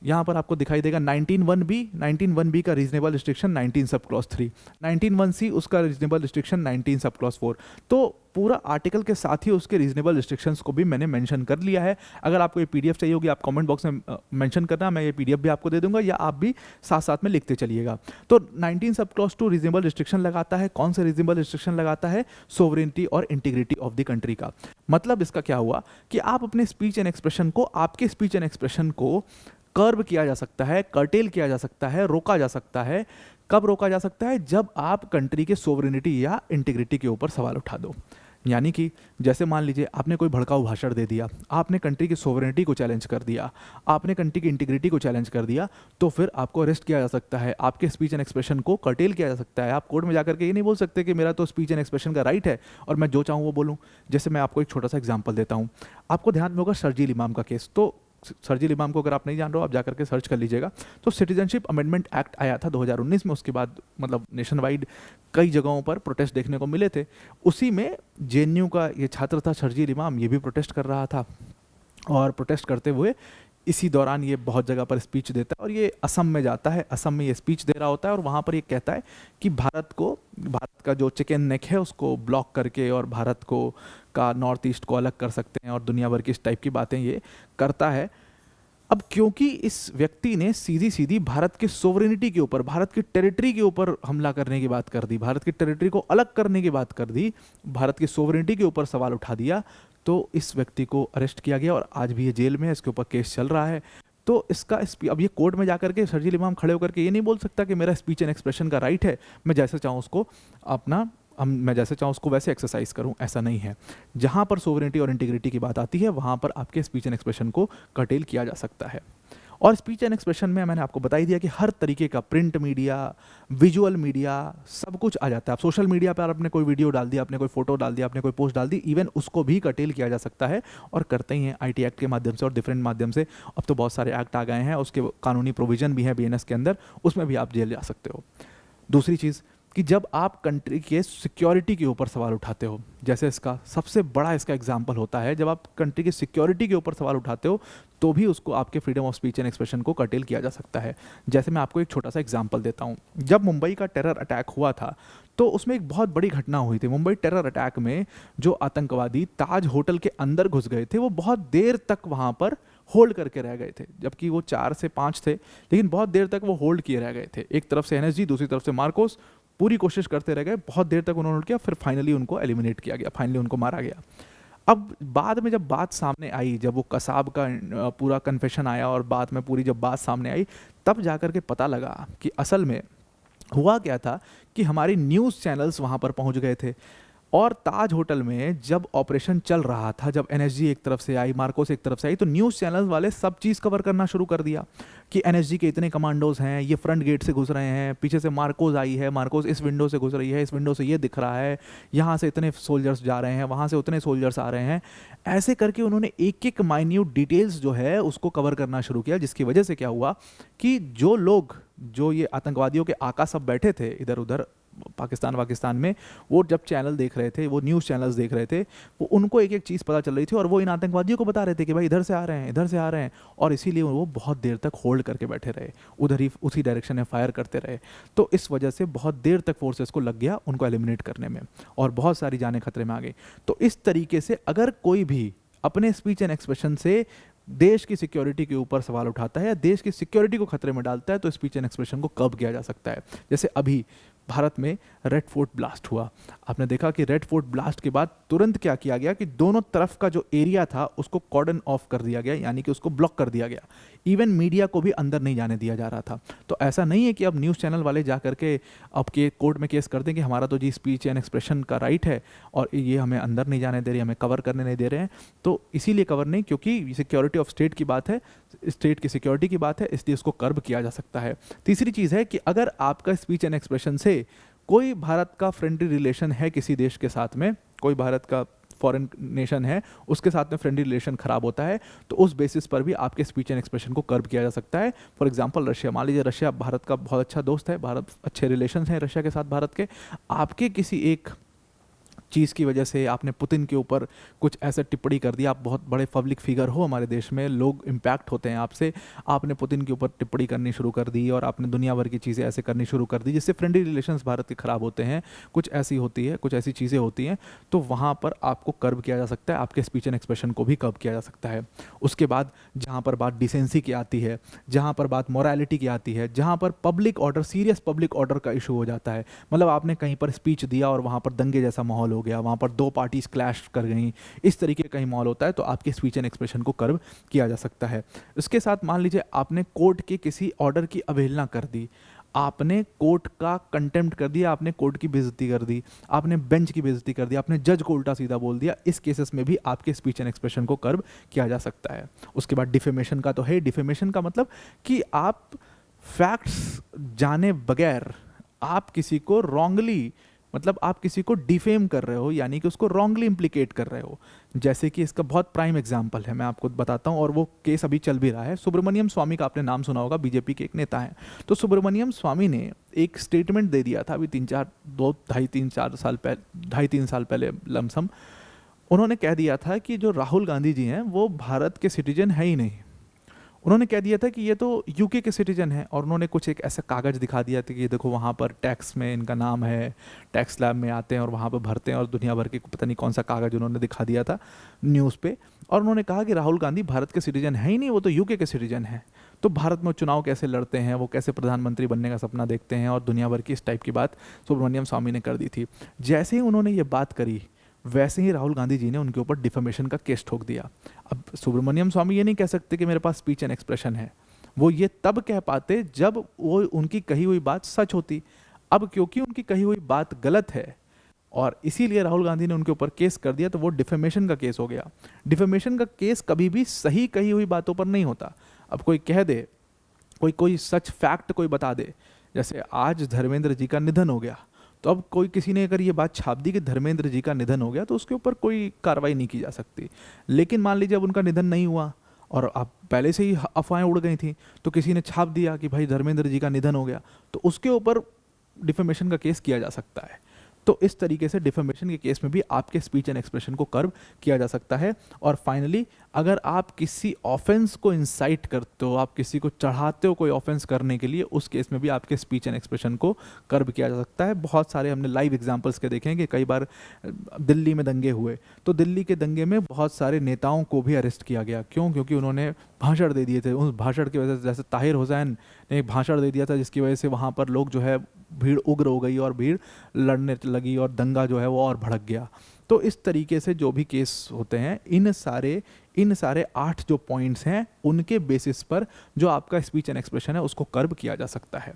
यहाँ पर आपको दिखाई देगा 19(1)(b) का reasonable restriction 19 sub clause 3, 19(1)(c) उसका रीजनेबल रिस्ट्रिक्शन 19 सब क्लॉज 4। तो पूरा आर्टिकल के साथ ही उसके रीजनेबल रिस्ट्रिक्शंस को भी मैंने मेंशन कर लिया है। अगर आपको ये पीडीएफ चाहिए होगी आप कमेंट बॉक्स में मेंशन करना, मैं ये पीडीएफ भी आपको दे दूंगा, या आप भी साथ साथ में लिखते चलिएगा। तो 19 सब क्लॉज 2 रीजनेबल रिस्ट्रिक्शन लगाता है। कौन से रीजनेबल रिस्ट्रिक्शन लगाता है? सोवरेनिटी और इंटीग्रिटी ऑफ द कंट्री का। मतलब इसका क्या हुआ कि आप अपने स्पीच एंड एक्सप्रेशन को, आपके स्पीच एंड एक्सप्रेशन को कर्ब किया जा सकता है, कर्टेल किया जा सकता है, रोका जा सकता है। कब रोका जा सकता है? जब आप कंट्री के सोवरेनिटी या इंटीग्रिटी के ऊपर सवाल उठा दो। यानी कि जैसे मान लीजिए आपने कोई भड़काऊ भाषण दे दिया, आपने कंट्री की सोवरेनिटी को चैलेंज कर दिया, आपने कंट्री की इंटीग्रिटी को चैलेंज कर दिया, तो फिर आपको अरेस्ट किया जा सकता है, आपके स्पीच एंड एक्सप्रेशन को कर्टेल किया जा सकता है। आप कोर्ट में जाकर के ये नहीं बोल सकते कि मेरा तो स्पीच एंड एक्सप्रेशन का राइट है और मैं जो चाहूँ वो बोलूँ। जैसे मैं आपको एक छोटा सा एग्जाम्पल देता हूँ, आपको ध्यान में होगा शर्जील इमाम का केस। तो शर्जील इमाम को अगर आप नहीं जान रहे हो आप जाकर के सर्च कर लीजिएगा। तो सिटीजनशिप अमेंडमेंट एक्ट आया था 2019 में, उसके बाद मतलब नेशन वाइड कई जगहों पर प्रोटेस्ट देखने को मिले थे। उसी में जेएनयू का ये छात्र था शर्जील इमाम, ये भी प्रोटेस्ट कर रहा था, और प्रोटेस्ट करते हुए इसी दौरान ये बहुत जगह पर स्पीच देता है, और ये असम में जाता है, असम में ये स्पीच दे रहा होता है, और वहाँ पर ये कहता है कि भारत का जो चिकन नेक है उसको ब्लॉक करके और भारत को का नॉर्थ ईस्ट को अलग कर सकते हैं, और दुनिया भर की इस टाइप की बातें ये करता है। अब क्योंकि इस व्यक्ति ने सीधी सीधी भारत के सोवरेनिटी के ऊपर, भारत की टेरिटरी के ऊपर हमला करने की बात कर दी, भारत की टेरिटरी को अलग करने की बात कर दी, भारत की सोवरेनिटी के ऊपर सवाल उठा दिया, तो इस व्यक्ति को अरेस्ट किया गया और आज भी ये जेल में है, इसके ऊपर केस चल रहा है। तो इसका अब ये कोर्ट में जाकर के शर्जील इमाम खड़े होकर के ये नहीं बोल सकता कि मेरा स्पीच एंड एक्सप्रेशन का राइट है, मैं जैसे चाहूँ उसको मैं जैसे चाहूँ उसको वैसे एक्सरसाइज करूँ। ऐसा नहीं है। जहाँ पर सोवरेनिटी और इंटीग्रिटी की बात आती है वहाँ पर आपके स्पीच एंड एक्सप्रेशन को कर्टेल किया जा सकता है। और स्पीच एंड एक्सप्रेशन में मैंने आपको बता ही दिया कि हर तरीके का प्रिंट मीडिया, विजुअल मीडिया, सब कुछ आ जाता है। आप सोशल मीडिया पर आपने कोई वीडियो डाल दिया, आपने कोई फोटो डाल दिया, आपने कोई पोस्ट डाल दी, इवन उसको भी कर्टेल किया जा सकता है, और करते ही हैं आईटी एक्ट के माध्यम से और डिफरेंट माध्यम से। अब तो बहुत सारे एक्ट आ गए हैं, उसके कानूनी प्रोविजन भी है बीएनएस के अंदर, उसमें भी आप जेल जा सकते हो। दूसरी चीज़ कि जब आप कंट्री के सिक्योरिटी के ऊपर सवाल उठाते हो, जैसे इसका सबसे बड़ा इसका एग्जांपल होता है, जब आप कंट्री की सिक्योरिटी के ऊपर सवाल उठाते हो तो भी उसको आपके freedom of speech and expression को कर्टेल किया जा सकता है। जैसे मैं आपको एक छोटा सा एग्जांपल देता हूँ। जब मुंबई का टेरर अटैक हुआ था तो उसमें एक बहुत बड़ी घटना हुई थी। मुंबई टेरर अटैक में जो आतंकवादी ताज होटल के अंदर घुस गए थे वो बहुत देर तक वहाँ पर होल्ड करके रह गए थे, जबकि वो 4 से 5 थे, लेकिन बहुत देर तक वो होल्ड किए रह गए थे। एक तरफ से एनएसजी, दूसरी तरफ से मार्कोस, पूरी कोशिश करते रह गए, बहुत देर तक उन्होंने किया, फिर फाइनली उनको एलिमिनेट किया गया, फाइनली उनको मारा गया। अब बाद में जब बात सामने आई, जब वो कसाब का पूरा कन्फेशन आया और बाद में पूरी जब बात सामने आई, तब जाकर के पता लगा कि असल में हुआ क्या था कि हमारे न्यूज़ चैनल्स वहाँ पर पहुँच गए थे, और ताज होटल में जब ऑपरेशन चल रहा था, जब एनएसजी एक तरफ से आई, मार्कोस एक तरफ से आई, तो न्यूज़ चैनल वाले सब चीज़ कवर करना शुरू कर दिया कि एनएसजी के इतने कमांडोज हैं, ये फ्रंट गेट से घुस रहे हैं, पीछे से मार्कोस आई है, मार्कोस इस विंडो से घुस रही है, इस विंडो से ये दिख रहा है, यहाँ से इतने सोल्जर्स जा रहे हैं, वहाँ से उतने सोल्जर्स आ रहे हैं। ऐसे करके उन्होंने एक एक माइन्यूट डिटेल्स जो है उसको कवर करना शुरू किया, जिसकी वजह से क्या हुआ कि जो ये आतंकवादियों के आका सब बैठे थे इधर उधर पाकिस्तान में, वो जब चैनल देख रहे थे, वो न्यूज़ चैनल्स देख रहे थे, वो उनको एक एक चीज़ पता चल रही थी, और वो इन आतंकवादियों को बता रहे थे कि भाई इधर से आ रहे हैं, इधर से आ रहे हैं, और इसीलिए वो बहुत देर तक होल्ड करके बैठे रहे, उधर ही उसी डायरेक्शन में फायर करते रहे। तो इस वजह से बहुत देर तक फोर्सेस को लग गया उनको एलिमिनेट करने में, और बहुत सारी जानें खतरे में आ गई। तो इस तरीके से अगर कोई भी अपने स्पीच एंड एक्सप्रेशन से देश की सिक्योरिटी के ऊपर सवाल उठाता है या देश की सिक्योरिटी को खतरे में डालता है, तो स्पीच एंड एक्सप्रेशन को कर्ब किया जा सकता है। जैसे अभी भारत में रेड फोर्ट ब्लास्ट हुआ, आपने देखा कि रेड फोर्ट ब्लास्ट के बाद तुरंत क्या किया गया कि दोनों तरफ का जो एरिया था उसको कॉर्डन ऑफ कर दिया गया, यानी कि उसको ब्लॉक कर दिया गया, इवन मीडिया को भी अंदर नहीं जाने दिया जा रहा था। तो ऐसा नहीं है कि अब न्यूज़ चैनल वाले जा करके अब के कोर्ट में केस कर दें कि हमारा तो जी स्पीच एंड एक्सप्रेशन का राइट है और ये हमें अंदर नहीं जाने दे रहे, हमें कवर करने नहीं दे रहे हैं। तो इसीलिए कवर नहीं, क्योंकि सिक्योरिटी ऑफ स्टेट की बात है, स्टेट की सिक्योरिटी की बात है, इसलिए उसको कर्ब किया जा सकता है। तीसरी चीज़ है कि अगर आपका स्पीच एंड एक्सप्रेशन से कोई भारत का फ्रेंडली रिलेशन है किसी देश के साथ में, कोई भारत का फॉरेन नेशन है उसके साथ में फ्रेंडली रिलेशन खराब होता है, तो उस बेसिस पर भी आपके स्पीच एंड एक्सप्रेशन को कर्ब किया जा सकता है। फॉर एग्जांपल रशिया, मान लीजिए रशिया भारत का बहुत अच्छा दोस्त है, भारत अच्छे रिलेशन हैं रशिया के साथ भारत के, आपके किसी एक चीज़ की वजह से, आपने पुतिन के ऊपर कुछ ऐसा टिप्पणी कर दी, आप बहुत बड़े पब्लिक फिगर हो हमारे देश में, लोग इम्पैक्ट होते हैं आपसे, आपने पुतिन के ऊपर टिप्पणी करनी शुरू कर दी और आपने दुनिया भर की चीज़ें ऐसे करनी शुरू कर दी जिससे फ्रेंडली रिलेशंस भारत के ख़राब होते हैं, कुछ ऐसी होती है, कुछ ऐसी चीज़ें होती हैं, तो वहाँ पर आपको कर्व किया जा सकता है, आपके स्पीच एंड एक्सप्रेशन को भी कर्व किया जा सकता है। उसके बाद जहाँ पर बात डिसेंसी की आती है, जहाँ पर बात मोरालिटी की आती है, जहाँ पर public order, serious public order का इशू हो जाता है, मतलब आपने कहीं पर स्पीच दिया और वहाँ पर दंगे जैसा माहौल हो गया, वहाँ पर दो पार्टीज क्लैश कर गई, इस तरीके का कहीं माहौल होता है, तो आपके स्पीच एंड एक्सप्रेशन को कर्व किया जा सकता है। इसके साथ मान लीजिए आपने कोर्ट के किसी ऑर्डर की अवहेलना कर दी, आपने कोर्ट का कंटेम्प्ट कर दिया, आपने कोर्ट की बेइज्जती कर दी, आपने बेंच की बेइज्जती कर दी, आपने जज को उल्टा सीधा बोल दिया, इस केसेस में भी आपके स्पीच एंड एक्सप्रेशन को कर्व किया जा सकता है। उसके बाद डिफेमेशन का तो है, डिफेमेशन का मतलब कि आप फैक्ट्स जाने बगैर आप किसी को रॉन्गली, मतलब आप किसी को डिफेम कर रहे हो, यानी कि उसको रॉन्गली इम्प्लीकेट कर रहे हो। जैसे कि इसका बहुत प्राइम एग्जांपल है, मैं आपको बताता हूँ, और वो केस अभी चल भी रहा है। सुब्रमण्यम स्वामी का आपने नाम सुना होगा, बीजेपी के एक नेता हैं। तो सुब्रमण्यम स्वामी ने एक स्टेटमेंट दे दिया था अभी 2-3 साल पहले लमसम। उन्होंने कह दिया था कि जो राहुल गांधी जी हैं वो भारत के सिटीजन है ही नहीं। उन्होंने कह दिया था कि ये तो यूके के सिटीजन हैं, और उन्होंने कुछ एक ऐसा कागज़ दिखा दिया था कि ये देखो वहाँ पर टैक्स में इनका नाम है, टैक्स स्लैब में आते हैं और वहाँ पर भरते हैं, और दुनिया भर के पता नहीं कौन सा कागज़ उन्होंने दिखा दिया था न्यूज़ पे। और उन्होंने कहा कि राहुल गांधी भारत के सिटीजन है ही नहीं, वो तो यूके के सिटीजन हैं, तो भारत में चुनाव कैसे लड़ते हैं, वो कैसे प्रधानमंत्री बनने का सपना देखते हैं, और दुनिया भर की इस टाइप की बात सुब्रमण्यम स्वामी ने कर दी थी। जैसे ही उन्होंने ये बात करी, वैसे ही राहुल गांधी जी ने उनके ऊपर डिफेमेशन का केस ठोक दिया। अब सुब्रमण्यम स्वामी ये नहीं कह सकते कि मेरे पास स्पीच एंड एक्सप्रेशन है, वो ये तब कह पाते जब वो उनकी कही हुई बात सच होती। अब क्योंकि उनकी कही हुई बात गलत है और इसीलिए राहुल गांधी ने उनके ऊपर केस कर दिया, तो वो डिफेमेशन का केस हो गया। डिफेमेशन का केस कभी भी सही कही हुई बातों पर नहीं होता। अब कोई कह दे, कोई सच फैक्ट कोई बता दे, जैसे आज धर्मेंद्र जी का निधन हो गया, तो अब कोई किसी ने अगर ये बात छाप दी कि धर्मेंद्र जी का निधन हो गया, तो उसके ऊपर कोई कार्रवाई नहीं की जा सकती। लेकिन मान लीजिए अब उनका निधन नहीं हुआ और अब पहले से ही अफवाहें उड़ गई थी, तो किसी ने छाप दिया कि भाई धर्मेंद्र जी का निधन हो गया, तो उसके ऊपर डिफेमेशन का केस किया जा सकता है। तो इस तरीके से डिफेमेशन के केस में भी आपके स्पीच एंड एक्सप्रेशन को कर्व किया जा सकता है। और फाइनली, अगर आप किसी ऑफेंस को इंसाइट करते हो, आप किसी को चढ़ाते हो कोई ऑफेंस करने के लिए, उस केस में भी आपके स्पीच एंड एक्सप्रेशन को कर्व किया जा सकता है। बहुत सारे हमने लाइव एग्जांपल्स के देखे हैं कि कई बार दिल्ली में दंगे हुए, तो दिल्ली के दंगे में बहुत सारे नेताओं को भी अरेस्ट किया गया। क्यों? क्योंकि उन्होंने भाषण दे दिए थे। उस भाषण की वजह से, जैसे ताहिर हुसैन ने भाषण दे दिया था जिसकी वजह से वहाँ पर लोग जो है भीड़ उग्र हो गई और भीड़ लड़ने लगी और दंगा जो है वो और भड़क गया। तो इस तरीके से जो भी केस होते हैं, इन सारे 8 जो पॉइंट्स हैं, उनके बेसिस पर जो आपका स्पीच एंड एक्सप्रेशन है उसको कर्व किया जा सकता है।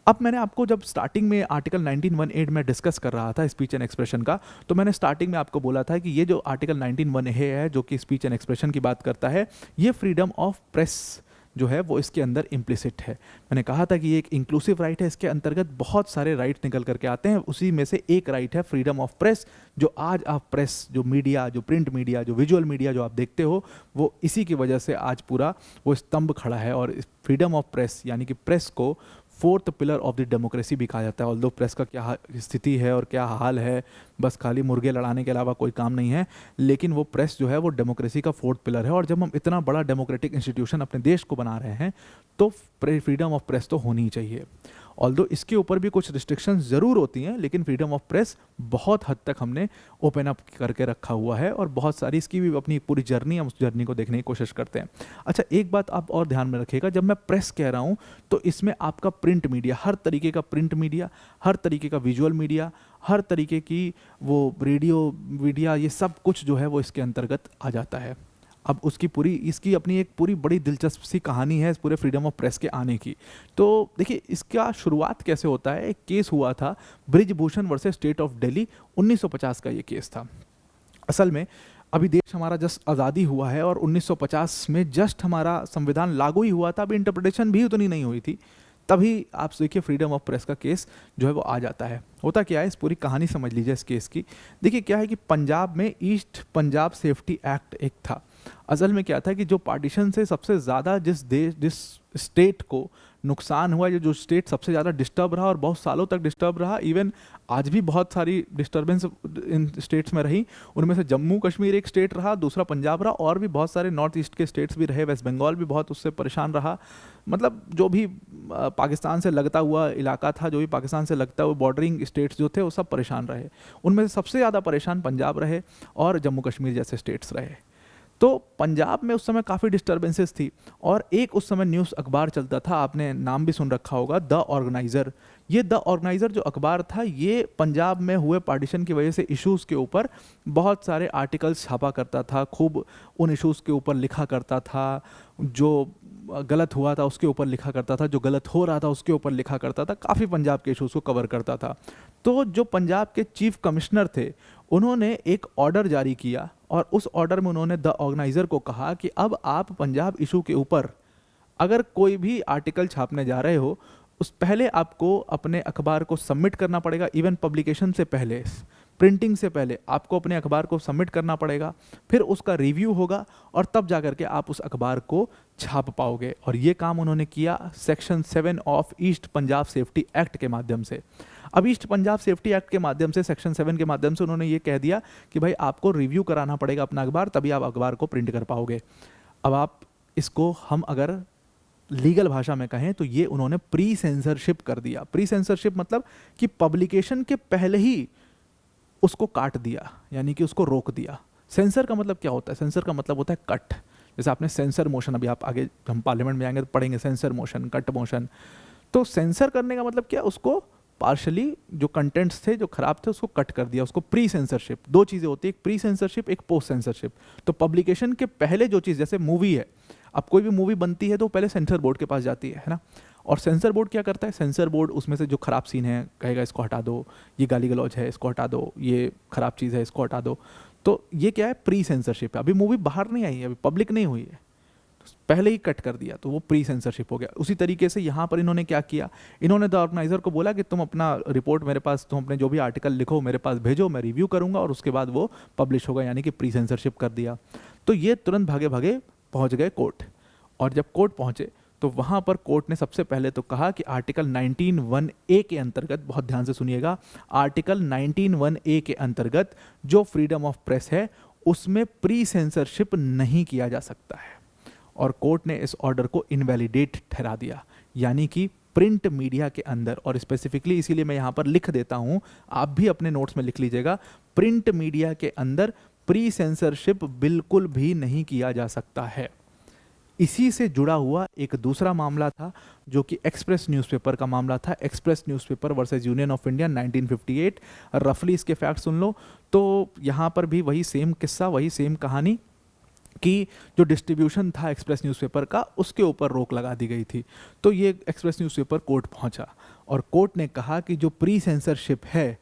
अब मैंने आपको जब स्टार्टिंग में आर्टिकल 19(1)(a) में डिस्कस कर रहा था स्पीच एंड एक्सप्रेशन का, तो मैंने स्टार्टिंग में आपको बोला था कि ये जो आर्टिकल 19(1)(a) है जो कि स्पीच एंड एक्सप्रेशन की बात करता है, ये फ्रीडम ऑफ प्रेस जो है वो इसके अंदर इम्प्लिसिट है। मैंने कहा था कि ये एक इंक्लूसिव राइट है, इसके अंतर्गत बहुत सारे राइट निकल करके आते हैं, उसी में से एक राइट है फ्रीडम ऑफ प्रेस। जो आज आप प्रेस, जो मीडिया, जो प्रिंट मीडिया, जो विजुअल मीडिया जो आप देखते हो, वो इसी की वजह से आज पूरा वो स्तंभ खड़ा है। और फ्रीडम ऑफ प्रेस यानी कि प्रेस को 4th pillar of the democracy भी कहा जाता है। ऑल्दो प्रेस का क्या स्थिति है और क्या हाल है, बस खाली मुर्गे लड़ाने के अलावा कोई काम नहीं है, लेकिन वो प्रेस जो है वो डेमोक्रेसी का 4th पिलर है। और जब हम इतना बड़ा डेमोक्रेटिक इंस्टीट्यूशन अपने देश को बना रहे हैं, तो फ्रीडम ऑफ प्रेस तो होनी ही चाहिए। ऑल्दो इसके ऊपर भी कुछ रिस्ट्रिक्शंस ज़रूर होती हैं, लेकिन फ्रीडम ऑफ प्रेस बहुत हद तक हमने ओपन अप करके रखा हुआ है, और बहुत सारी इसकी भी अपनी पूरी जर्नी, हम उस जर्नी को देखने की कोशिश करते हैं। अच्छा, एक बात आप और ध्यान में रखिएगा, जब मैं प्रेस कह रहा हूँ तो इसमें आपका प्रिंट मीडिया, हर तरीके का प्रिंट मीडिया, हर तरीके का विजुअल मीडिया, हर तरीके की वो रेडियो मीडिया, ये सब कुछ जो है वो इसके अंतर्गत आ जाता है। अब इसकी अपनी एक पूरी बड़ी दिलचस्प सी कहानी है इस पूरे फ्रीडम ऑफ प्रेस के आने की। तो देखिए, इसका शुरुआत कैसे होता है। एक केस हुआ था Brijbhushan versus state of Delhi, 1950 का ये केस था। असल में अभी देश हमारा जस्ट आज़ादी हुआ है और 1950 में जस्ट हमारा संविधान लागू ही हुआ था, अभी इंटरप्रिटेशन भी उतनी नहीं हुई थी। तभी आप देखिए फ्रीडम ऑफ प्रेस का केस जो है वो आ जाता है। होता क्या है, इस पूरी कहानी समझ लीजिए इस केस की। देखिए क्या है कि पंजाब में ईस्ट पंजाब सेफ्टी एक्ट एक था। असल में क्या था कि जो पार्टीशन से सबसे ज़्यादा जिस स्टेट को नुकसान हुआ, जो स्टेट सबसे ज़्यादा डिस्टर्ब रहा और बहुत सालों तक डिस्टर्ब रहा, इवन आज भी बहुत सारी डिस्टर्बेंस इन स्टेट्स में रही, उनमें से जम्मू कश्मीर एक स्टेट रहा, दूसरा पंजाब रहा, और भी बहुत सारे नॉर्थ ईस्ट के स्टेट्स भी रहे, वेस्ट बंगाल भी बहुत उससे परेशान रहा। मतलब जो भी पाकिस्तान से लगता हुआ इलाका था, जो भी पाकिस्तान से लगता हुआ बॉर्डरिंग स्टेट्स जो थे, वो सब परेशान रहे। उनमें से सबसे ज़्यादा परेशान पंजाब रहे और जम्मू कश्मीर जैसे स्टेट्स रहे। तो पंजाब में उस समय काफ़ी डिस्टर्बेंसेस थी, और एक उस समय न्यूज़ अखबार चलता था, आपने नाम भी सुन रखा होगा, द ऑर्गेनाइज़र। ये द ऑर्गेनाइज़र जो अखबार था, ये पंजाब में हुए पार्टीशन की वजह से इश्यूज़ के ऊपर बहुत सारे आर्टिकल्स छापा करता था, खूब उन इश्यूज़ के ऊपर लिखा करता था, जो गलत हुआ था उसके ऊपर लिखा करता था, जो गलत हो रहा था उसके ऊपर लिखा करता था, काफ़ी पंजाब के इश्यूज़ को कवर करता था। तो जो पंजाब के चीफ कमिश्नर थे, उन्होंने एक ऑर्डर जारी किया, और उस ऑर्डर में उन्होंने द ऑर्गेनाइज़र को कहा कि अब आप पंजाब इशू के ऊपर अगर कोई भी आर्टिकल छापने जा रहे हो, उस पहले आपको अपने अखबार को सबमिट करना पड़ेगा, इवन पब्लिकेशन से पहले, प्रिंटिंग से पहले आपको अपने अखबार को सबमिट करना पड़ेगा, फिर उसका रिव्यू होगा, और तब जा करके आप उस अखबार को छाप पाओगे। और ये काम उन्होंने किया section 7 of east Punjab safety act के माध्यम से। अब ईस्ट पंजाब सेफ्टी एक्ट के माध्यम से, सेक्शन 7 के माध्यम से उन्होंने ये कह दिया कि भाई आपको रिव्यू कराना पड़ेगा अपना अखबार, तभी आप अखबार को प्रिंट कर पाओगे। अब आप इसको हम अगर लीगल भाषा में कहें तो ये उन्होंने प्री सेंसरशिप कर दिया। प्री सेंसरशिप मतलब कि पब्लिकेशन के पहले ही उसको काट दिया, यानी कि उसको रोक दिया। सेंसर का मतलब क्या होता है? सेंसर का मतलब होता है कट। जैसे आपने सेंसर मोशन, अभी आप आगे हम पार्लियामेंट में आएंगे तो पढ़ेंगे सेंसर मोशन, कट मोशन। तो सेंसर करने का मतलब क्या? उसको पार्शली जो कंटेंट्स थे जो खराब थे उसको कट कर दिया, उसको प्री सेंसरशिप। दो चीज़ें होती है, एक प्री सेंसरशिप, एक पोस्ट सेंसरशिप। तो पब्लिकेशन के पहले जो चीज़, जैसे मूवी है, अब कोई भी मूवी बनती है तो पहले सेंसर बोर्ड के पास जाती है ना। और सेंसर बोर्ड क्या करता है? सेंसर बोर्ड उसमें से जो खराब सीन है कहेगा इसको हटा दो, ये गाली गलौज है इसको हटा दो, ये खराब चीज़ है इसको हटा दो। तो ये क्या है? प्री सेंसरशिप है। अभी मूवी बाहर नहीं आई है, अभी पब्लिक नहीं हुई है, पहले ही कट कर दिया, तो वो प्री सेंसरशिप हो गया। उसी तरीके से यहाँ पर इन्होंने क्या किया, इन्होंने द ऑर्गेनाइजर को बोला कि तुम अपना रिपोर्ट मेरे पास, तुम अपने जो भी आर्टिकल लिखो मेरे पास भेजो, मैं रिव्यू करूंगा और उसके बाद वो पब्लिश होगा, यानी कि प्री सेंसरशिप कर दिया। तो ये तुरंत भागे भागे पहुंच गए कोर्ट, और जब कोर्ट पहुंचे तो वहां पर कोर्ट ने सबसे पहले तो कहा कि आर्टिकल 19(1)(a) के अंतर्गत, बहुत ध्यान से सुनिएगा, आर्टिकल 19(1)(a) के अंतर्गत जो फ्रीडम ऑफ प्रेस है उसमें प्री सेंसरशिप नहीं किया जा सकता है। और कोर्ट ने इस ऑर्डर को इनवैलिडेट ठहरा दिया, यानी कि प्रिंट मीडिया के अंदर, और स्पेसिफिकली इसीलिए मैं यहाँ पर लिख देता हूँ, आप भी अपने नोट्स में लिख लीजिएगा, प्रिंट मीडिया के अंदर प्री सेंसरशिप बिल्कुल भी नहीं किया जा सकता है। इसी से जुड़ा हुआ एक दूसरा मामला था जो कि एक्सप्रेस न्यूज़पेपर का मामला था, express newspaper versus union of India 1958। रफली इसके फैक्ट सुन लो। तो यहाँ पर भी वही सेम किस्सा, वही सेम कहानी कि जो डिस्ट्रीब्यूशन था एक्सप्रेस न्यूज़पेपर का उसके ऊपर रोक लगा दी गई थी। तो ये एक्सप्रेस न्यूज़पेपर कोर्ट पहुंचा, और कोर्ट ने कहा कि जो प्री सेंसरशिप है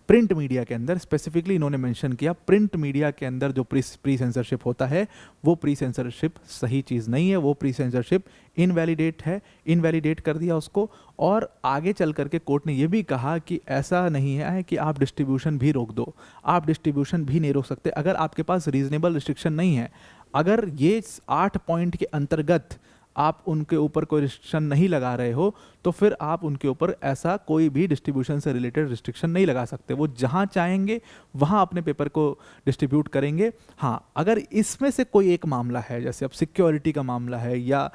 प्रिंट मीडिया के अंदर, स्पेसिफिकली इन्होंने मेंशन किया प्रिंट मीडिया के अंदर जो प्री सेंसरशिप होता है वो प्री सेंसरशिप सही चीज़ नहीं है, वो प्री सेंसरशिप इनवैलिडेट है, इनवैलिडेट कर दिया उसको। और आगे चल करके कोर्ट ने ये भी कहा कि ऐसा नहीं है कि आप डिस्ट्रीब्यूशन भी रोक दो, आप डिस्ट्रीब्यूशन भी नहीं रोक सकते अगर आपके पास रीजनेबल रिस्ट्रिक्शन नहीं है। अगर ये 8 पॉइंट के अंतर्गत आप उनके ऊपर कोई रिस्ट्रिक्शन नहीं लगा रहे हो तो फिर आप उनके ऊपर ऐसा कोई भी डिस्ट्रीब्यूशन से रिलेटेड रिस्ट्रिक्शन नहीं लगा सकते। वो जहाँ चाहेंगे वहाँ अपने पेपर को डिस्ट्रीब्यूट करेंगे। हाँ, अगर इसमें से कोई एक मामला है, जैसे अब सिक्योरिटी का मामला है, या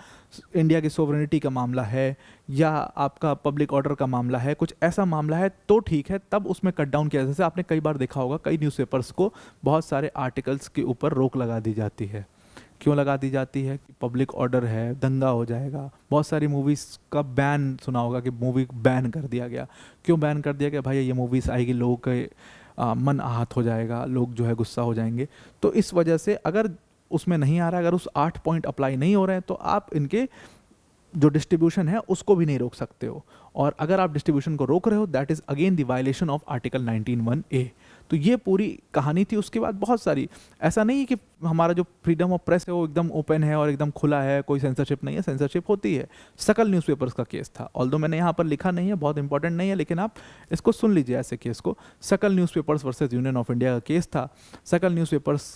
इंडिया की सोवरेनिटी का मामला है, या आपका पब्लिक ऑर्डर का मामला है, कुछ ऐसा मामला है तो ठीक है, तब उसमें कट डाउन किया। जैसे आपने कई बार देखा होगा कई न्यूज़पेपर्स को बहुत सारे आर्टिकल्स के ऊपर रोक लगा दी जाती है। क्यों लगा दी जाती है? कि पब्लिक ऑर्डर है, दंगा हो जाएगा। बहुत सारी मूवीज़ का बैन सुना होगा कि मूवी बैन कर दिया गया। क्यों बैन कर दिया गया? भाई ये मूवीज़ आएगी, लोगों के मन आहत हो जाएगा, लोग जो है गुस्सा हो जाएंगे। तो इस वजह से अगर उसमें नहीं आ रहा है, अगर उस 8 पॉइंट अप्लाई नहीं हो रहे हैं तो आप इनके जो डिस्ट्रीब्यूशन है उसको भी नहीं रोक सकते हो। और अगर आप डिस्ट्रीब्यूशन को रोक रहे हो that is again the violation of article 19(1)(a। तो ये पूरी कहानी थी। उसके बाद बहुत सारी, ऐसा नहीं है कि हमारा जो फ्रीडम ऑफ प्रेस है वो एकदम ओपन है और एकदम खुला है, कोई सेंसरशिप नहीं है, सेंसरशिप होती है। सकल न्यूज़पेपर्स का केस था, ऑल्दो मैंने यहाँ पर लिखा नहीं है, बहुत इंपॉर्टेंट नहीं है, लेकिन आप इसको सुन लीजिए ऐसे केस को। सकल newspapers versus union of India का केस था। सकल न्यूज़पेपर्स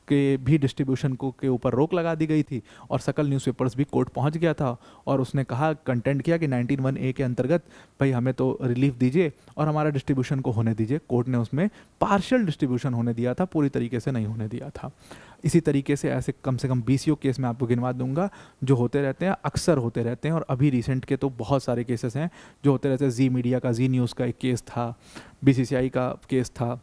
के भी डिस्ट्रीब्यूशन को के ऊपर रोक लगा दी गई थी और सकल न्यूज़पेपर्स भी कोर्ट पहुंच गया था और उसने कहा, कंटेंट किया कि 19(1)(a) के अंतर्गत भाई हमें तो रिलीफ दीजिए और हमारा डिस्ट्रीब्यूशन को होने दीजिए। कोर्ट ने उसमें पार्शियल डिस्ट्रीब्यूशन होने दिया था, पूरी तरीके से नहीं होने दिया था। इसी तरीके से कम 20 केस मैं आपको गिनवा दूंगा जो होते रहते हैं, अक्सर होते रहते हैं, और अभी रिसेंट के तो बहुत सारे केसेस हैं जो होते रहते हैं। जी मीडिया का, जी न्यूज़ का एक केस था, बीसीसीआई का केस था,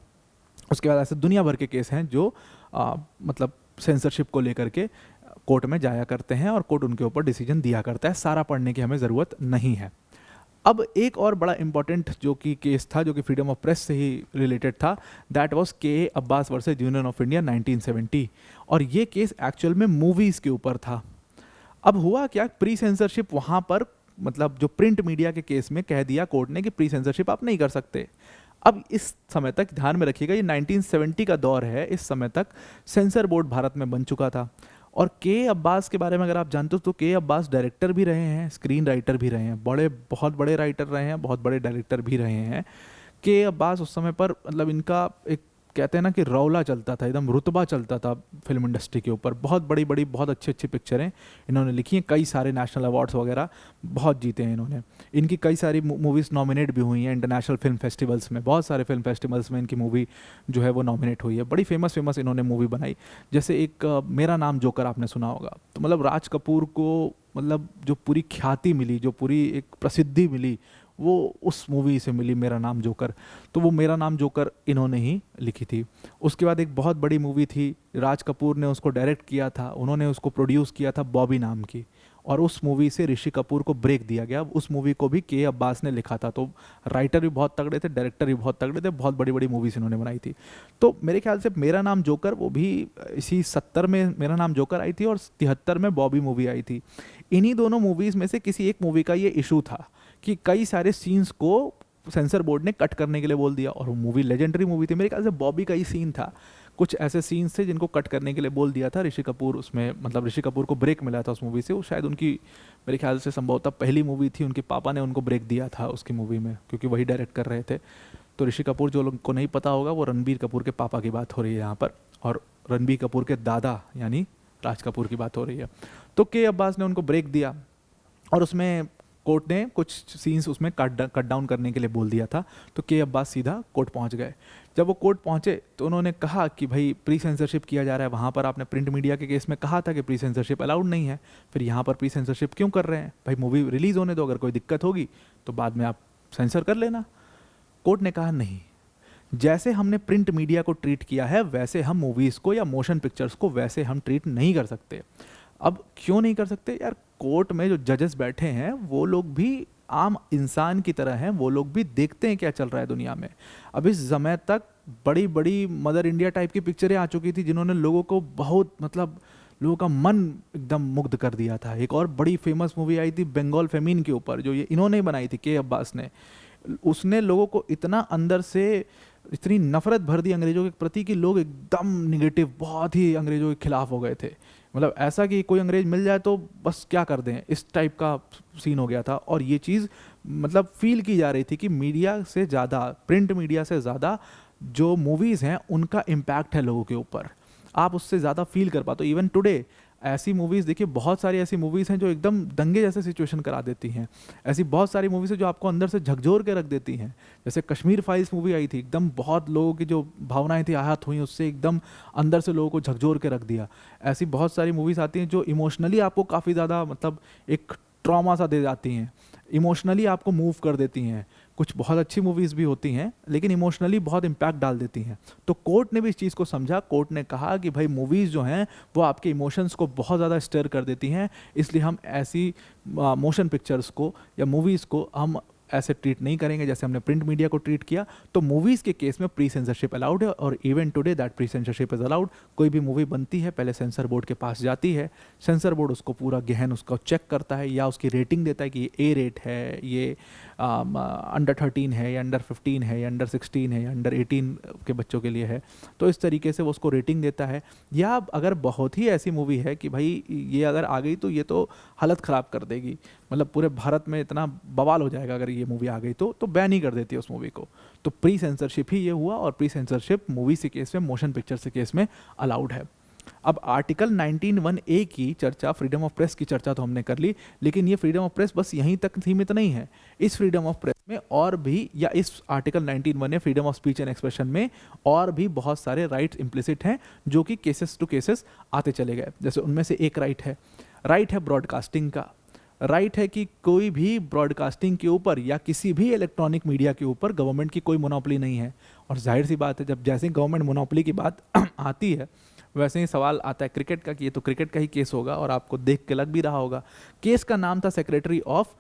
उसके बाद ऐसे दुनिया भर के केस हैं जो मतलब सेंसरशिप को लेकर के कोर्ट में जाया करते हैं और कोर्ट उनके ऊपर डिसीजन दिया करता है। सारा पढ़ने की हमें ज़रूरत नहीं है। अब एक और बड़ा इंपॉर्टेंट जो कि केस था, जो कि फ्रीडम ऑफ प्रेस से ही रिलेटेड था, दैट वाज के Abbas versus union of India 1970, और ये केस एक्चुअल में मूवीज़ के ऊपर था। अब हुआ क्या, प्री सेंसरशिप वहाँ पर मतलब जो प्रिंट मीडिया के केस में कह दिया कोर्ट ने कि प्री सेंसरशिप आप नहीं कर सकते। अब इस समय तक ध्यान में रखिएगा, ये 1970 का दौर है, इस समय तक सेंसर बोर्ड भारत में बन चुका था। और के अब्बास के बारे में अगर आप जानते हो तो के अब्बास डायरेक्टर भी रहे हैं, स्क्रीन राइटर भी रहे हैं, बहुत बड़े राइटर रहे हैं, बहुत बड़े डायरेक्टर भी रहे हैं। के अब्बास उस समय पर मतलब इनका एक कहते हैं ना कि रौला चलता था, एकदम रुतबा चलता था फिल्म इंडस्ट्री के ऊपर। बहुत बड़ी बहुत अच्छी पिक्चरें इन्होंने लिखी हैं, कई सारे नेशनल अवार्ड्स वगैरह बहुत जीते हैं इन्होंने। इनकी कई सारी मूवीज़ नॉमिनेट भी हुई हैं इंटरनेशनल फिल्म फेस्टिवल्स में, बहुत सारे फिल्म फेस्टिवल्स में इनकी मूवी जो है वो नॉमिनेट हुई है। बड़ी फेमस इन्होंने मूवी बनाई, जैसे एक मेरा नाम जोकर आपने सुना होगा। तो मतलब राज कपूर को मतलब जो पूरी ख्याति मिली, जो पूरी एक प्रसिद्धि मिली, वो उस मूवी से मिली, मेरा नाम जोकर। तो वो मेरा नाम जोकर इन्होंने ही लिखी थी। उसके बाद एक बहुत बड़ी मूवी थी, राज कपूर ने उसको डायरेक्ट किया था, उन्होंने उसको प्रोड्यूस किया था, बॉबी नाम की, और उस मूवी से ऋषि कपूर को ब्रेक दिया गया। उस मूवी को भी के अब्बास ने लिखा था। तो राइटर भी बहुत तगड़े थे, डायरेक्टर भी बहुत तगड़े थे, बहुत बड़ी मूवीज़ इन्होंने बनाई थी। तो मेरे ख्याल से मेरा नाम जोकर वो भी इसी 70 में मेरा नाम जोकर आई थी और 73 में बॉबी मूवी आई थी। इन्हीं दोनों मूवीज़ में से किसी एक मूवी का ये इशू था कि कई सारे सीन्स को सेंसर बोर्ड ने कट करने के लिए बोल दिया, और वो मूवी लेजेंडरी मूवी थी। मेरे ख्याल से बॉबी का ही सीन था, कुछ ऐसे सीन्स थे जिनको कट करने के लिए बोल दिया था ऋषि कपूर। उसमें मतलब ऋषि कपूर को ब्रेक मिला था उस मूवी से। वो शायद उनकी मेरे ख्याल से संभवतः पहली मूवी थी, उनके पापा ने उनको ब्रेक दिया था उसकी मूवी में, क्योंकि वही डायरेक्ट कर रहे थे। तो ऋषि कपूर, जो लोगों को नहीं पता होगा, वो रणबीर कपूर के पापा की बात हो रही है यहाँ पर, और रणबीर कपूर के दादा यानी राज कपूर की बात हो रही है। तो के अब्बास ने उनको ब्रेक दिया और उसमें कोर्ट ने कुछ सीन्स उसमें कट डाउन करने के लिए बोल दिया था। तो के अब्बास सीधा कोर्ट पहुंच गए। जब वो कोर्ट पहुंचे तो उन्होंने कहा कि भाई प्री सेंसरशिप किया जा रहा है, वहाँ पर आपने प्रिंट मीडिया के केस में कहा था कि प्री सेंसरशिप अलाउड नहीं है, फिर यहाँ पर प्री सेंसरशिप क्यों कर रहे हैं? भाई मूवी रिलीज़ होने दो, अगर कोई दिक्कत होगी तो बाद में आप सेंसर कर लेना। कोर्ट ने कहा नहीं, जैसे हमने प्रिंट मीडिया को ट्रीट किया है वैसे हम मूवीज़ को या मोशन पिक्चर्स को वैसे हम ट्रीट नहीं कर सकते। अब क्यों नहीं कर सकते यार? कोर्ट में जो जजेस बैठे हैं वो लोग भी आम इंसान की तरह हैं, वो लोग भी देखते हैं क्या चल रहा है दुनिया में। अब इस समय तक बड़ी मदर इंडिया टाइप की पिक्चरें आ चुकी थी जिन्होंने लोगों को बहुत मतलब लोगों का मन एकदम मुग्ध कर दिया था। एक और बड़ी फेमस मूवी आई थी बंगाल फेमिन के ऊपर, जो ये इन्होंने बनाई थी, के अब्बास ने। उसने लोगों को इतना अंदर से इतनी नफरत भर दी अंग्रेजों के प्रति कि लोग एकदम निगेटिव, बहुत ही अंग्रेजों के खिलाफ हो गए थे। मतलब ऐसा कि कोई अंग्रेज मिल जाए तो बस क्या कर दें, इस टाइप का सीन हो गया था। और ये चीज़ मतलब फील की जा रही थी कि मीडिया से ज़्यादा, प्रिंट मीडिया से ज़्यादा जो मूवीज़ हैं उनका इम्पैक्ट है लोगों के ऊपर, आप उससे ज़्यादा फील कर पाते हो। इवन टुडे ऐसी मूवीज़ देखिए, बहुत सारी ऐसी मूवीज़ हैं जो एकदम दंगे जैसे सिचुएशन करा देती हैं। ऐसी बहुत सारी मूवीज़ हैं जो आपको अंदर से झकझोर के रख देती हैं। जैसे कश्मीर फाइल्स मूवी आई थी, एकदम बहुत लोगों की जो भावनाएं थी आहत हुई, उससे एकदम अंदर से लोगों को झकझोर के रख दिया। ऐसी बहुत सारी मूवीज़ आती हैं जो इमोशनली आपको काफ़ी ज़्यादा मतलब एक ट्रॉमा सा दे जाती हैं, इमोशनली आपको मूव कर देती हैं। कुछ बहुत अच्छी मूवीज़ भी होती हैं लेकिन इमोशनली बहुत इम्पैक्ट डाल देती हैं। तो कोर्ट ने भी इस चीज़ को समझा। कोर्ट ने कहा कि भाई मूवीज़ जो हैं वो आपके इमोशंस को बहुत ज़्यादा स्टर कर देती हैं, इसलिए हम ऐसी मोशन पिक्चर्स को या मूवीज़ को हम ऐसे ट्रीट नहीं करेंगे जैसे हमने प्रिंट मीडिया को ट्रीट किया। तो मूवीज़ के केस में प्री सेंसरशिप अलाउड है, और even today that pre censorship is allowed. कोई भी मूवी बनती है पहले सेंसर बोर्ड के पास जाती है, सेंसर बोर्ड उसको पूरा गहन उसको चेक करता है या उसकी रेटिंग देता है कि ये ए रेट है, ये अंडर 13 है, या अंडर 15 है, या अंडर 16 है, या अंडर 18 के बच्चों के लिए है। तो इस तरीके से वो उसको रेटिंग देता है। या अगर बहुत ही ऐसी मूवी है कि भाई ये अगर आ गई तो ये तो हालत ख़राब कर देगी, मतलब पूरे भारत में इतना बवाल हो जाएगा अगर ये मूवी आ गई तो बैन ही कर देती है उस मूवी को। तो प्री सेंसरशिप ही ये हुआ, और प्री सेंसरशिप मूवी के केस में, मोशन पिक्चर के केस में अलाउड है। अब आर्टिकल 19(1)(a) की चर्चा, फ्रीडम ऑफ प्रेस की चर्चा तो हमने कर ली, लेकिन ये फ्रीडम ऑफ प्रेस बस यहीं तक सीमित नहीं है। इस फ्रीडम ऑफ प्रेस में और भी, या इस article 19(1) freedom of speech and expression में और भी बहुत सारे राइट्स इम्प्लिसिट हैं जो कि केसेस टू केसेस आते चले गए। जैसे उनमें से एक राइट है ब्रॉडकास्टिंग का। राइट है कि कोई भी ब्रॉडकास्टिंग के ऊपर या किसी भी इलेक्ट्रॉनिक मीडिया के ऊपर गवर्नमेंट की कोई मोनोपोली नहीं है। और जाहिर सी बात है, जब जैसे गवर्नमेंट मोनोपोली की बात आती है वैसे ही सवाल आता है क्रिकेट का कि ये तो क्रिकेट का ही केस होगा, और आपको देख के लग भी रहा होगा। केस का नाम था secretary of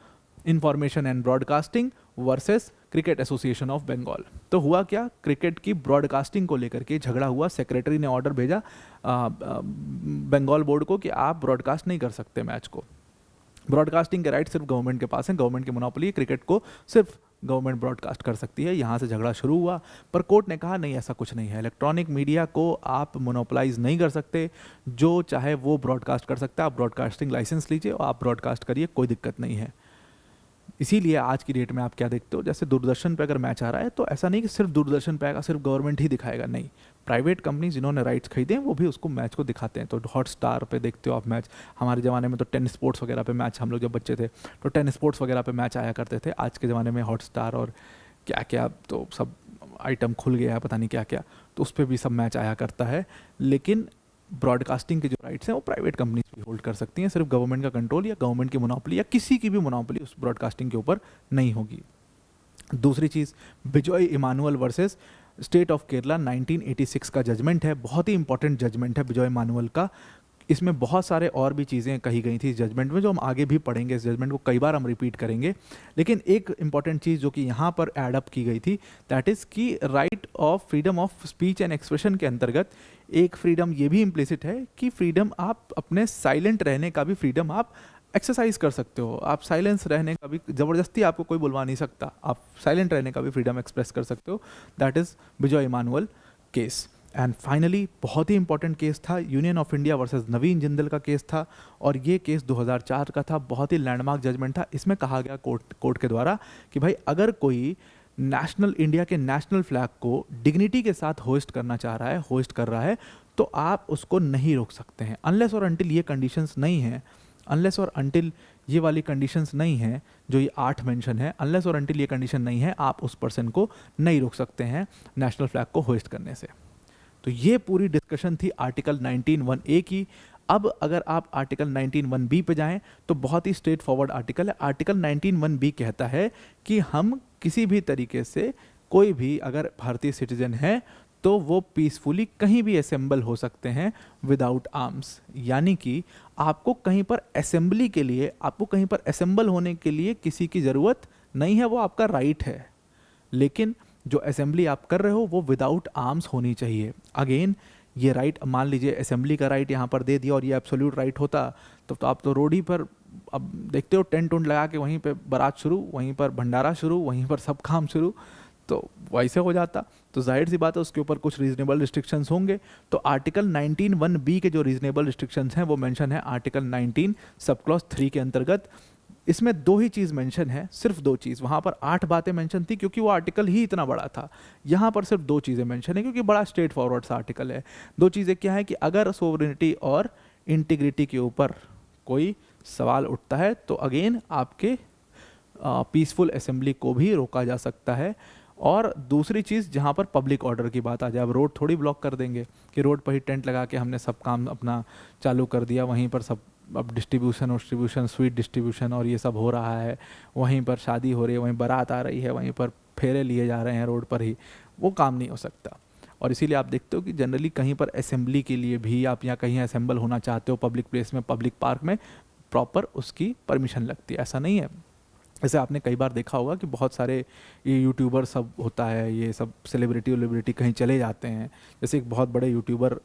information and broadcasting versus cricket association of Bengal. तो हुआ क्या, क्रिकेट की ब्रॉडकास्टिंग को लेकर के झगड़ा हुआ। सेक्रेटरी ने ऑर्डर भेजा बंगाल बोर्ड को कि आप ब्रॉडकास्ट नहीं कर सकते मैच को। ब्रॉडकास्टिंग के राइट सिर्फ गवर्नमेंट के पास है, गवर्नमेंट की मोनोपोली, क्रिकेट को सिर्फ गवर्नमेंट ब्रॉडकास्ट कर सकती है। यहाँ से झगड़ा शुरू हुआ, पर कोर्ट ने कहा नहीं, ऐसा कुछ नहीं है, इलेक्ट्रॉनिक मीडिया को आप मोनोपोलाइज नहीं कर सकते, जो चाहे वो ब्रॉडकास्ट कर सकता है। आप ब्रॉडकास्टिंग लाइसेंस लीजिए और आप ब्रॉडकास्ट करिए, कोई दिक्कत नहीं है। इसीलिए आज की डेट में आप क्या देखते हो, जैसे दूरदर्शन पे अगर मैच आ रहा है तो ऐसा नहीं कि सिर्फ दूरदर्शन पे आएगा, सिर्फ गवर्नमेंट ही दिखाएगा, नहीं, प्राइवेट कंपनी जिन्होंने राइट्स खरीदे हैं वो भी उसको मैच को दिखाते हैं। तो हॉटस्टार पे देखते हो आप मैच। हमारे ज़माने में तो 10 स्पोर्ट्स वगैरह पे मैच, हम लोग जब बच्चे थे तो 10 स्पोर्ट्स वगैरह पे मैच आया करते थे। आज के ज़माने में हॉटस्टार और क्या क्या तो सब आइटम खुल गया है, पता नहीं क्या क्या, तो उस पर भी सब मैच आया करता है। लेकिन ब्रॉडकास्टिंग के जो राइट्स हैं वो प्राइवेट कंपनीज भी होल्ड कर सकती हैं, सिर्फ गवर्नमेंट का कंट्रोल या गवर्नमेंट की मोनोपोली या किसी की भी मोनोपोली उस ब्रॉडकास्टिंग के ऊपर नहीं होगी। दूसरी चीज़, Bijoe Emmanuel versus state of Kerala 1986 का जजमेंट है। बहुत ही इंपॉर्टेंट जजमेंट है बिजॉय इमानुअल का। इसमें बहुत सारे और भी चीज़ें कही गई थी इस जजमेंट में, जो हम आगे भी पढ़ेंगे। इस जजमेंट को कई बार हम रिपीट करेंगे, लेकिन एक इंपॉर्टेंट चीज़ जो कि यहाँ पर एड अप की गई थी, दैट इज़ कि right of freedom of speech and expression के अंतर्गत एक फ्रीडम ये भी इम्प्लिसिट है कि फ्रीडम, आप अपने साइलेंट रहने का भी फ्रीडम आप एक्सरसाइज कर सकते हो। आप साइलेंस रहने का भी, ज़बरदस्ती आपको कोई बुलवा नहीं सकता, आप साइलेंट रहने का भी फ्रीडम एक्सप्रेस कर सकते हो। That is Bijoe Emmanuel case. And finally बहुत ही इंपॉर्टेंट केस था, union of India versus Naveen Jindal का केस था, और ये केस 2004 का था। बहुत ही लैंडमार्क जजमेंट था। इसमें कहा गया कोर्ट के द्वारा कि भाई अगर कोई नेशनल, इंडिया के नेशनल फ्लैग को डिग्निटी के साथ होस्ट करना चाह रहा है, होस्ट कर रहा है, तो आप उसको नहीं रोक सकते हैं, अनलेस और अनटिल ये कंडीशंस नहीं हैं, अनलेस और अनटिल ये वाली कंडीशंस नहीं हैं जो ये 8 मेंशन है, अनलेस और अनटिल ये कंडीशन नहीं है, आप उस पर्सन को नहीं रोक सकते हैं नेशनल फ्लैग को होस्ट करने से। तो ये पूरी डिस्कशन थी आर्टिकल 19(1)(a) की। अब अगर आप आर्टिकल 19(1)(b) पे जाएं तो बहुत ही स्ट्रेट फॉरवर्ड आर्टिकल है। आर्टिकल 19(1)(b) कहता है कि हम किसी भी तरीके से, कोई भी अगर भारतीय सिटीजन है तो वो पीसफुली कहीं भी असेंबल हो सकते हैं विदाउट आर्म्स। यानी कि आपको कहीं पर असेंबली के लिए, आपको कहीं पर असेंबल होने के लिए किसी की ज़रूरत नहीं है, वो आपका राइट है। लेकिन जो असेंबली आप कर रहे हो वो विदाउट आर्म्स होनी चाहिए। अगेन ये राइट, मान लीजिए असेंबली का राइट यहाँ पर दे दिया और ये एब्सोल्यूट राइट होता तो आप तो रोड ही पर, अब देखते हो टेंट उंट लगा के वहीं पे बारात शुरू, वहीं पर भंडारा शुरू, वहीं पर सब काम शुरू, तो वैसे हो जाता। तो जाहिर सी बात है उसके ऊपर कुछ रीजनेबल रिस्ट्रिक्शंस होंगे। तो आर्टिकल 19(1)(b) के जो रीजनेबल रिस्ट्रिक्शंस हैं वो मेंशन है आर्टिकल 19 सब क्लॉज 3 के अंतर्गत। इसमें 2 ही चीज़ मेंशन है, सिर्फ 2 चीज़। वहाँ पर 8 बातें मेंशन थी क्योंकि वो आर्टिकल ही इतना बड़ा था। यहाँ पर सिर्फ 2 चीज़ें मेंशन है क्योंकि बड़ा स्ट्रेट फॉरवर्ड सा आर्टिकल है। 2 चीज़ें क्या है कि अगर सोवरेनिटी और इंटीग्रिटी के ऊपर कोई सवाल उठता है तो अगेन आपके पीसफुल असेंबली को भी रोका जा सकता है। और दूसरी चीज़, जहाँ पर पब्लिक ऑर्डर की बात आ जाए, अब रोड थोड़ी ब्लॉक कर देंगे कि रोड पर ही टेंट लगा के हमने सब काम अपना चालू कर दिया, वहीं पर सब अब डिस्ट्रीब्यूशन, स्वीट डिस्ट्रीब्यूशन और ये सब हो रहा है, वहीं पर शादी हो रही है, वहीं बारात आ रही है, वहीं पर फेरे लिए जा रहे हैं रोड पर ही, वो काम नहीं हो सकता। और इसीलिए आप देखते हो कि जनरली कहीं पर असेंबली के लिए भी आप या कहीं असेंबल होना चाहते हो पब्लिक प्लेस में, पब्लिक पार्क में, प्रॉपर उसकी परमिशन लगती है। ऐसा नहीं है जैसे आपने कई बार देखा होगा कि बहुत सारे ये यूट्यूबर सब होता है, ये सब सेलिब्रिटी वेलिब्रिटी कहीं चले जाते हैं। जैसे एक बहुत बड़े यूट्यूबर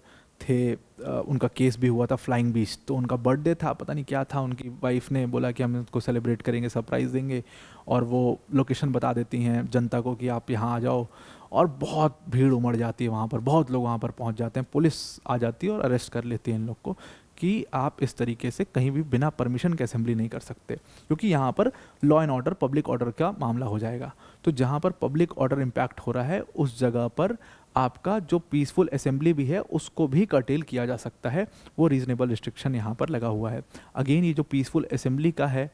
थे, उनका केस भी हुआ था फ्लाइंग बीच। तो उनका बर्थडे था, पता नहीं क्या था, उनकी वाइफ ने बोला कि हम उसको सेलिब्रेट करेंगे, सरप्राइज़ देंगे, और वो लोकेशन बता देती हैं जनता को कि आप यहाँ आ जाओ, और बहुत भीड़ उमड़ जाती है वहाँ पर, बहुत लोग वहाँ पर पहुँच जाते हैं, पुलिस आ जाती है और अरेस्ट कर लेती है इन लोग को कि आप इस तरीके से कहीं भी बिना परमिशन के असेंबली नहीं कर सकते, क्योंकि यहाँ पर law and order, public order का मामला हो जाएगा। तो जहाँ पर पब्लिक ऑर्डर इम्पैक्ट हो रहा है उस जगह पर आपका जो पीसफुल असेंबली भी है उसको भी कर्टेल किया जा सकता है, वो रीजनेबल रिस्ट्रिक्शन यहाँ पर लगा हुआ है। अगेन ये जो पीसफुल असेंबली का है,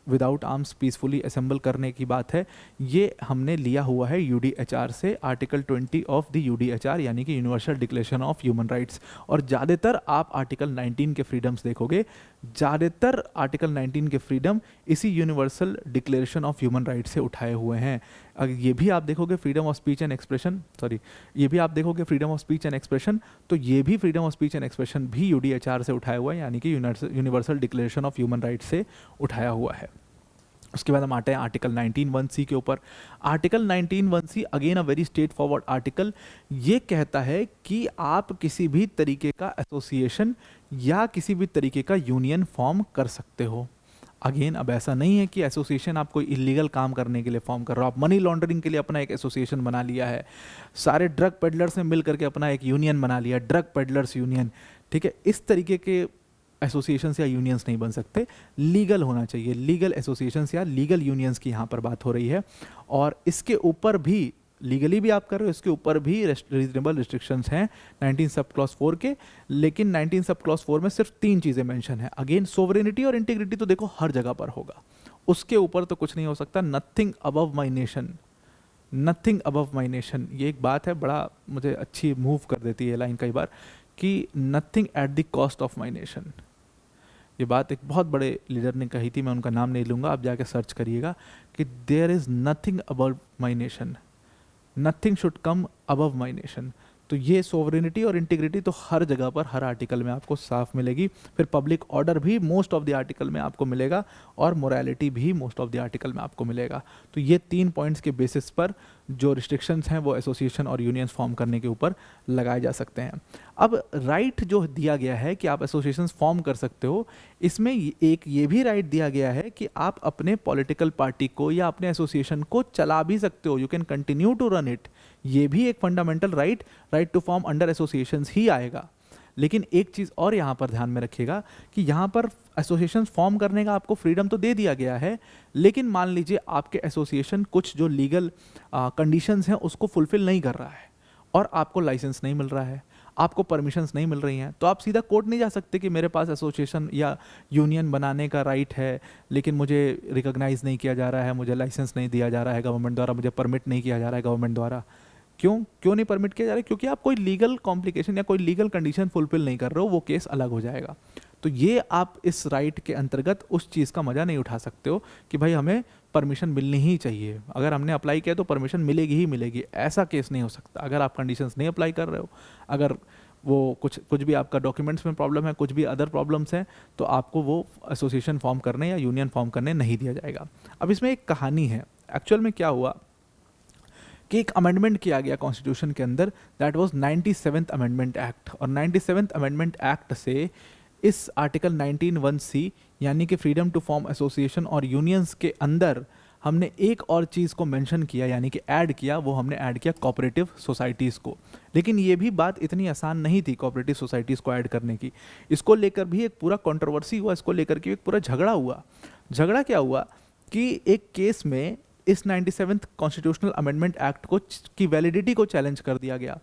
विदाउट आर्म्स पीसफुली असेंबल करने की बात है, ये हमने लिया हुआ है यूडीएचआर से, आर्टिकल 20 ऑफ द यूडीएचआर, यानी कि universal declaration of human rights. और ज़्यादातर आप आर्टिकल 19 के फ्रीडम्स देखोगे, ज़्यादातर आर्टिकल 19 के फ्रीडम इसी universal declaration of human rights से उठाए हुए हैं। अगर ये भी आप देखोगे freedom of speech and expression, ये भी आप देखोगे freedom of speech and expression, तो ये भी freedom of speech and expression भी यूडीएचआर से उठाया हुआ है, यानी कि universal declaration of human rights से उठाया हुआ है। उसके बाद हम आते हैं आर्टिकल 19(1)(c) के ऊपर। Article 19(1)(c) again a very straight forward article. ये कहता है कि आप किसी भी तरीके का एसोसिएशन या किसी भी तरीके का यूनियन फॉर्म कर सकते हो। अगेन अब ऐसा नहीं है कि एसोसिएशन आप कोई इलीगल काम करने के लिए फॉर्म कर रहे हो, आप मनी लॉन्ड्रिंग के लिए अपना एक एसोसिएशन बना लिया है, सारे ड्रग पेडलर्स ने मिल करके अपना एक यूनियन बना लिया, ड्रग पेडलर्स यूनियन, ठीक है। इस तरीके के एसोसिएशंस या यूनियंस नहीं बन सकते, लीगल होना चाहिए। लीगल एसोसिएशंस या लीगल यूनियंस की यहाँ पर बात हो रही है। और इसके ऊपर भी लीगली भी आप कर रहे हो, इसके ऊपर भी रीजनेबल रिस्ट्रिक्शंस हैं 19 सब क्लॉज 4 के। लेकिन 19 सब क्लॉज 4 में सिर्फ 3 चीज़ें मेंशन है। अगेन सोवरेनिटी और इंटीग्रिटी तो देखो हर जगह पर होगा, उसके ऊपर तो कुछ नहीं हो सकता। Nothing above my nation, nothing above my nation, ये एक बात है, बड़ा मुझे अच्छी मूव कर देती है लाइन कई बार, कि nothing at the cost of my nation. ये बात एक बहुत बड़े लीडर ने कही थी, मैं उनका नाम नहीं लूँगा, आप जाके सर्च करिएगा, कि there is nothing about my nation, nothing should come above my nation. तो ये सोवरेनिटी और इंटीग्रिटी तो हर जगह पर, हर आर्टिकल में आपको साफ मिलेगी। फिर पब्लिक ऑर्डर भी मोस्ट ऑफ द आर्टिकल में आपको मिलेगा, और मोरालिटी भी मोस्ट ऑफ द आर्टिकल में आपको मिलेगा। तो ये 3 पॉइंट्स के बेसिस पर जो रिस्ट्रिक्शंस हैं वो एसोसिएशन और यूनियंस फॉर्म करने के ऊपर लगाए जा सकते हैं। अब राइट जो दिया गया है कि आप एसोसिएशंस फॉर्म कर सकते हो, इसमें एक ये भी राइट दिया गया है कि आप अपने पॉलिटिकल पार्टी को या अपने एसोसिएशन को चला भी सकते हो, you can continue to run it. ये भी एक fundamental right to form under associations ही आएगा। लेकिन एक चीज़ और यहाँ पर ध्यान में रखिएगा कि यहाँ पर एसोसिएशन फॉर्म करने का आपको फ्रीडम तो दे दिया गया है, लेकिन मान लीजिए आपके एसोसिएशन कुछ जो लीगल कंडीशंस हैं उसको फुलफिल नहीं कर रहा है, और आपको लाइसेंस नहीं मिल रहा है, आपको परमिशंस नहीं मिल रही हैं, तो आप सीधा कोर्ट नहीं जा सकते कि मेरे पास एसोसिएशन या यूनियन बनाने का राइट है, लेकिन मुझे रिकॉग्नाइज नहीं किया जा रहा है, मुझे लाइसेंस नहीं दिया जा रहा है गवर्नमेंट द्वारा, मुझे परमिट नहीं किया जा रहा है गवर्नमेंट द्वारा। क्यों नहीं परमिट किया जा रहा है? क्योंकि आप कोई लीगल कॉम्प्लिकेशन या कोई लीगल कंडीशन फुलफिल नहीं कर रहे हो, वो केस अलग हो जाएगा। तो ये आप इस राइट के अंतर्गत उस चीज़ का मज़ा नहीं उठा सकते हो कि भाई हमें परमिशन मिलनी ही चाहिए, अगर हमने अप्लाई किया तो परमिशन मिलेगी ही मिलेगी, ऐसा केस नहीं हो सकता। अगर आप कंडीशंस नहीं अप्लाई कर रहे हो, अगर वो कुछ भी आपका डॉक्यूमेंट्स में प्रॉब्लम है, कुछ भी अदर प्रॉब्लम्स हैं, तो आपको वो एसोसिएशन फॉर्म करने या यूनियन फॉर्म करने नहीं दिया जाएगा। अब इसमें एक कहानी है, एक्चुअल में क्या हुआ कि एक अमेंडमेंट किया गया कॉन्स्टिट्यूशन के अंदर, that was 97th amendment act. और 97th अमेंडमेंट एक्ट से इस आर्टिकल 19(1)(c) यानी कि फ्रीडम टू फॉर्म एसोसिएशन और यूनियंस के अंदर हमने एक और चीज़ को मेंशन किया, यानी कि ऐड किया, वो हमने ऐड किया कोऑपरेटिव सोसाइटीज़ को। लेकिन ये भी बात इतनी आसान नहीं थी कोऑपरेटिव सोसाइटीज़ को ऐड करने की। इसको लेकर भी एक पूरा कंट्रोवर्सी हुआ, इसको लेकर के एक पूरा झगड़ा हुआ। झगड़ा क्या हुआ कि एक केस में इस 97th कॉन्स्टिट्यूशनल अमेंडमेंट एक्ट को की वैलिडिटी को चैलेंज कर दिया गया।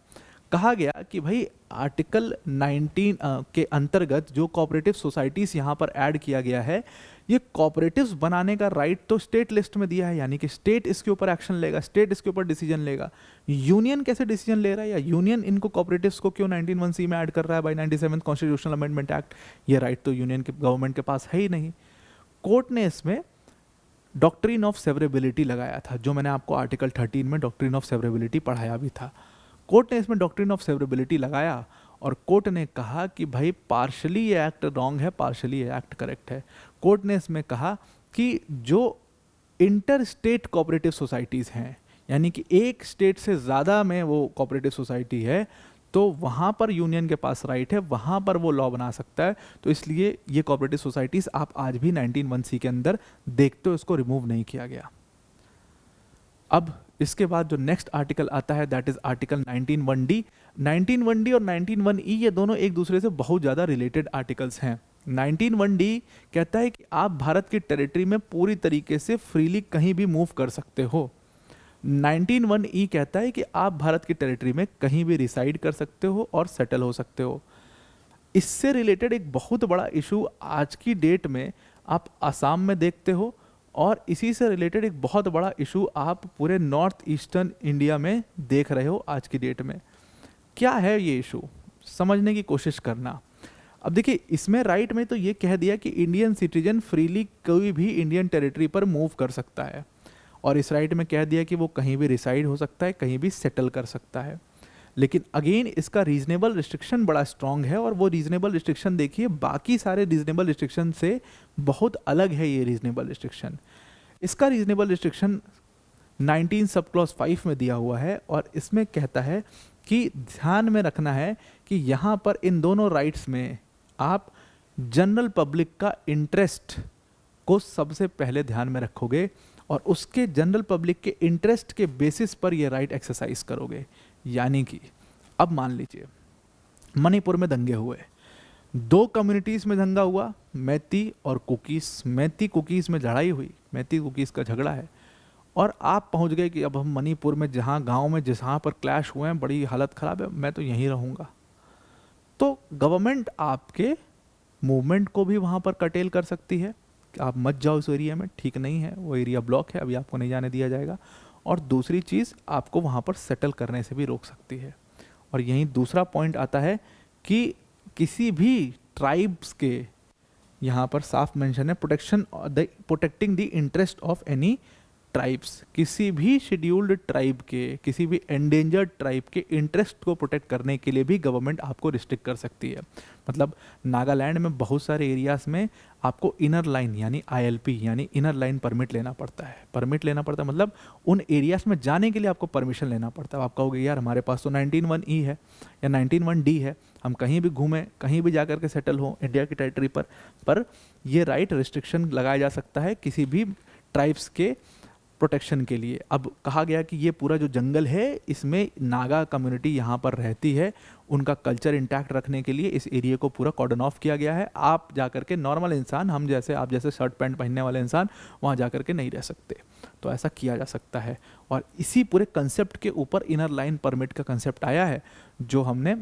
कहा गया कि भाई आर्टिकल 19 के अंतर्गत जो कोऑपरेटिव सोसाइटीज़ यहाँ पर ऐड किया गया है, ये कोऑपरेटिव्स बनाने का राइट तो स्टेट लिस्ट में दिया है, यानी कि स्टेट इसके ऊपर एक्शन लेगा, स्टेट इसके ऊपर डिसीजन लेगा। यूनियन कैसे डिसीजन ले रहा है, या यूनियन इनको कोऑपरेटिव्स को क्यों 19(1)(c) में ऐड कर रहा है by 97th constitutional amendment act? ये राइट तो यूनियन के गवर्नमेंट के पास है ही नहीं। कोर्ट ने इसमें डॉक्ट्रिन ऑफ सेवरेबिलिटी लगाया था, जो मैंने आपको आर्टिकल 13 में डॉक्ट्रिन ऑफ सेवरेबिलिटी पढ़ाया भी था। कोर्ट ने इसमें डॉक्ट्रिन ऑफ सेवरेबिलिटी लगाया, और कोर्ट ने कहा कि भाई पार्शली ये एक्ट रॉन्ग है, पार्शली ये एक्ट करेक्ट है। कोर्ट ने इसमें कहा कि जो इंटर स्टेट कोऑपरेटिव सोसाइटीज़ हैं, यानी कि एक स्टेट से ज़्यादा में वो कोऑपरेटिव सोसाइटी है, तो वहाँ पर यूनियन के पास राइट है, वहाँ पर वो लॉ बना सकता है। तो इसलिए ये कोऑपरेटिव सोसाइटीज़ आप आज भी 19(1)(c) के अंदर देखते हो, इसको रिमूव नहीं किया गया। अब इसके बाद जो नेक्स्ट आर्टिकल आता है that is article 19(1)(d). 19(1)(d) और 19(1)(e) ये दोनों एक दूसरे से बहुत ज़्यादा रिलेटेड आर्टिकल्स हैं। 19(1)(d) कहता है कि आप भारत की टेरिटरी में पूरी तरीके से फ्रीली कहीं भी मूव कर सकते हो। 19(1)(e) कहता है कि आप भारत की टेरिटरी में कहीं भी रिसाइड कर सकते हो और सेटल हो सकते हो। इससे रिलेटेड एक बहुत बड़ा इशू आज की डेट में आप असम में देखते हो, और इसी से रिलेटेड एक बहुत बड़ा इशू आप पूरे नॉर्थ ईस्टर्न इंडिया में देख रहे हो आज की डेट में। क्या है ये इशू, समझने की कोशिश करना। अब देखिए, इसमें राइट में तो ये कह दिया कि इंडियन सिटीजन फ्रीली कोई भी इंडियन टेरिटरी पर मूव कर सकता है, और इस राइट में कह दिया कि वो कहीं भी रिसाइड हो सकता है, कहीं भी सेटल कर सकता है। लेकिन अगेन इसका रीजनेबल रिस्ट्रिक्शन बड़ा स्ट्रांग है, और वो रीजनेबल रिस्ट्रिक्शन देखिए बाकी सारे रीजनेबल रिस्ट्रिक्शन से बहुत अलग है। ये रीजनेबल रिस्ट्रिक्शन, इसका रीजनेबल रिस्ट्रिक्शन 19 सब क्लॉज 5 में दिया हुआ है, और इसमें कहता है कि ध्यान में रखना है कि यहाँ पर इन दोनों राइट्स में आप जनरल पब्लिक का इंटरेस्ट को सबसे पहले ध्यान में रखोगे, और उसके जनरल पब्लिक के इंटरेस्ट के बेसिस पर ये राइट एक्सरसाइज करोगे। यानी कि अब मान लीजिए मणिपुर में दंगे हुए, दो कम्युनिटीज़ में दंगा हुआ, मैती और कुकीज़। मैती कुकीज़ में लड़ाई हुई, मैती कुकीज़ का झगड़ा है, और आप पहुंच गए कि अब हम मणिपुर में जहां गांव में जहां पर क्लैश हुए हैं, बड़ी हालत ख़राब है, मैं तो यहीं रहूँगा। तो गवर्नमेंट आपके मूवमेंट को भी वहाँ पर कटेल कर सकती है, आप मत जाओ उस एरिया में, ठीक नहीं है, वो एरिया ब्लॉक है, अभी आपको नहीं जाने दिया जाएगा। और दूसरी चीज़, आपको वहाँ पर सेटल करने से भी रोक सकती है। और यहीं दूसरा पॉइंट आता है कि किसी भी ट्राइब्स के, यहाँ पर साफ मेंशन है, protecting the interest of any tribes, किसी भी शेड्यूल्ड ट्राइब के, किसी भी एंडेंजर्ड ट्राइब के इंटरेस्ट को प्रोटेक्ट करने के लिए भी गवर्नमेंट आपको रिस्ट्रिक्ट कर सकती है। मतलब नागालैंड में बहुत सारे एरियाज़ में आपको इनर लाइन यानी ILP यानी इनर लाइन परमिट लेना पड़ता है। परमिट लेना पड़ता है मतलब उन एरियाज़ में जाने के लिए आपको परमिशन लेना पड़ता है। आप कहोगे यार हमारे पास तो 19(1)(e) है या 19(1)(d) है, हम कहीं भी घूमें, कहीं भी जा कर के सेटल हो इंडिया की टेरिटरी पर ये राइट रिस्ट्रिक्शन लगाया जा सकता है किसी भी ट्राइब्स के प्रोटेक्शन के लिए। अब कहा गया कि ये पूरा जो जंगल है, इसमें नागा कम्युनिटी यहाँ पर रहती है, उनका कल्चर इंटैक्ट रखने के लिए इस एरिया को पूरा कॉर्डन ऑफ किया गया है। आप जाकर के नॉर्मल इंसान, हम जैसे, आप जैसे शर्ट पैंट पहनने वाले इंसान वहाँ जाकर के नहीं रह सकते। तो ऐसा किया जा सकता है, और इसी पूरे कंसेप्ट के ऊपर इनर लाइन परमिट का कंसेप्ट आया है, जो हमने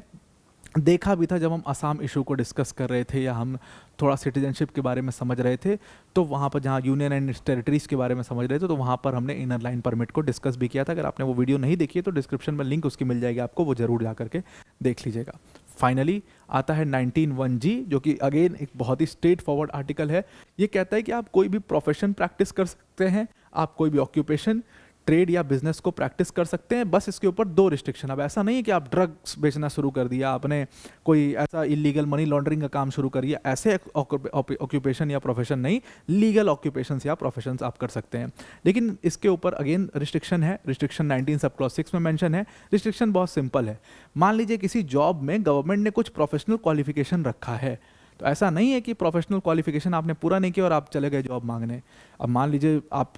देखा भी था जब हम असम इशू को डिस्कस कर रहे थे, या हम थोड़ा सिटीजनशिप के बारे में समझ रहे थे, तो वहाँ पर जहाँ यूनियन एंड टेरिटरीज़ के बारे में समझ रहे थे, तो वहाँ पर हमने इनर लाइन परमिट को डिस्कस भी किया था। अगर आपने वो वीडियो नहीं देखी है तो डिस्क्रिप्शन में लिंक उसकी मिल जाएगी आपको, वो ज़रूर जा करके देख लीजिएगा। फाइनली आता है 19(1)(g), जो कि अगेन एक बहुत ही स्ट्रेट फॉरवर्ड आर्टिकल है। ये कहता है कि आप कोई भी प्रोफेशन प्रैक्टिस कर सकते हैं, आप कोई भी ऑक्यूपेशन, ट्रेड या बिजनेस को प्रैक्टिस कर सकते हैं, बस इसके ऊपर दो रिस्ट्रिक्शन। अब ऐसा नहीं है कि आप ड्रग्स बेचना शुरू कर दिया, आपने कोई ऐसा इलीगल मनी लॉन्ड्रिंग का काम शुरू कर दिया, ऐसे ऑक्यूपेशन या प्रोफेशन नहीं, लीगल ऑक्यूपेशंस या प्रोफेशंस आप कर सकते हैं। लेकिन इसके ऊपर अगेन रिस्ट्रिक्शन है, रिस्ट्रिक्शन 19 सब क्लॉज 6 में मेंशन है। रिस्ट्रिक्शन बहुत सिंपल है। मान लीजिए किसी जॉब में गवर्नमेंट ने कुछ प्रोफेशनल क्वालिफिकेशन रखा है, तो ऐसा नहीं है कि प्रोफेशनल क्वालिफिकेशन आपने पूरा नहीं किया और आप चले गए जॉब मांगने। अब मान लीजिए आप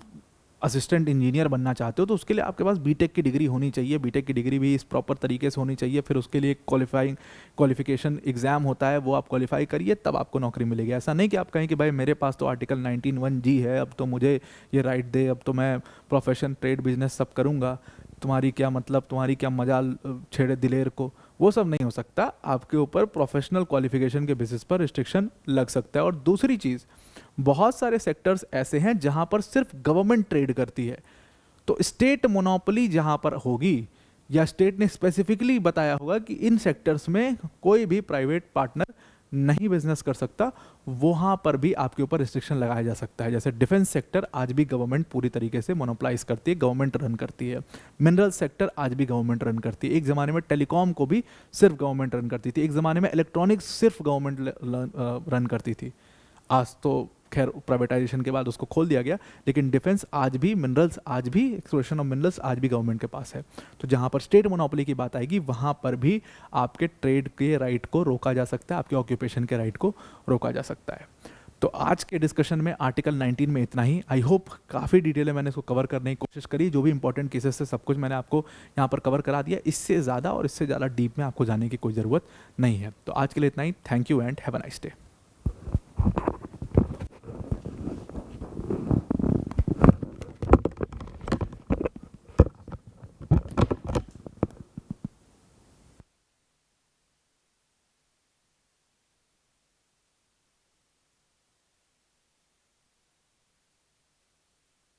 असिस्टेंट इंजीनियर बनना चाहते हो, तो उसके लिए आपके पास बीटेक की डिग्री होनी चाहिए। बीटेक की डिग्री भी इस प्रॉपर तरीके से होनी चाहिए, फिर उसके लिए क्वालिफिकेशन एग्जाम होता है, वो आप क्वालिफाई करिए तब आपको नौकरी मिलेगी। ऐसा नहीं कि आप कहें कि भाई मेरे पास तो आर्टिकल 19(1)(g) है, अब तो मुझे ये राइट दे, अब तो मैं प्रोफेशन, ट्रेड, बिजनेस सब करूँगा, तुम्हारी क्या मतलब, तुम्हारी क्या मजाल छेड़े दिलेर को, वो सब नहीं हो सकता। आपके ऊपर प्रोफेशनल क्वालिफिकेशन के बेसिस पर रिस्ट्रिक्शन लग सकता है। और दूसरी चीज़, बहुत सारे सेक्टर्स ऐसे हैं जहां पर सिर्फ गवर्नमेंट ट्रेड करती है, तो स्टेट मोनोपोली जहां पर होगी, या स्टेट ने स्पेसिफिकली बताया होगा कि इन सेक्टर्स में कोई भी प्राइवेट पार्टनर नहीं बिजनेस कर सकता, वहां पर भी आपके ऊपर रिस्ट्रिक्शन लगाया जा सकता है। जैसे डिफेंस सेक्टर आज भी गवर्नमेंट पूरी तरीके से मोनोपलाइज करती है, गवर्नमेंट रन करती है। मिनरल सेक्टर आज भी गवर्नमेंट रन करती है। एक ज़माने में टेलीकॉम को भी सिर्फ गवर्नमेंट रन करती थी, एक ज़माने में इलेक्ट्रॉनिक्स सिर्फ गवर्नमेंट रन करती थी। आज तो खैर प्राइवेटाइजेशन के बाद उसको खोल दिया गया, लेकिन डिफेंस आज भी, मिनरल्स आज भी, एक्सप्लोरेशन ऑफ मिनरल्स आज भी गवर्नमेंट के पास है। तो जहाँ पर स्टेट मोनोपोली की बात आएगी वहाँ पर भी आपके ट्रेड के राइट को रोका जा सकता है, आपके ऑक्यूपेशन के राइट को रोका जा सकता है। तो आज के डिस्कशन में आर्टिकल 19 में इतना ही। आई होप काफ़ी डिटेल में मैंने इसको कवर करने की कोशिश करी, जो भी इंपॉर्टेंट केसेस से सब कुछ मैंने आपको यहाँ पर कवर करा दिया। इससे ज़्यादा और इससे ज़्यादा डीप में आपको जाने की कोई ज़रूरत नहीं है। तो आज के लिए इतना ही। Thank you and have a nice day.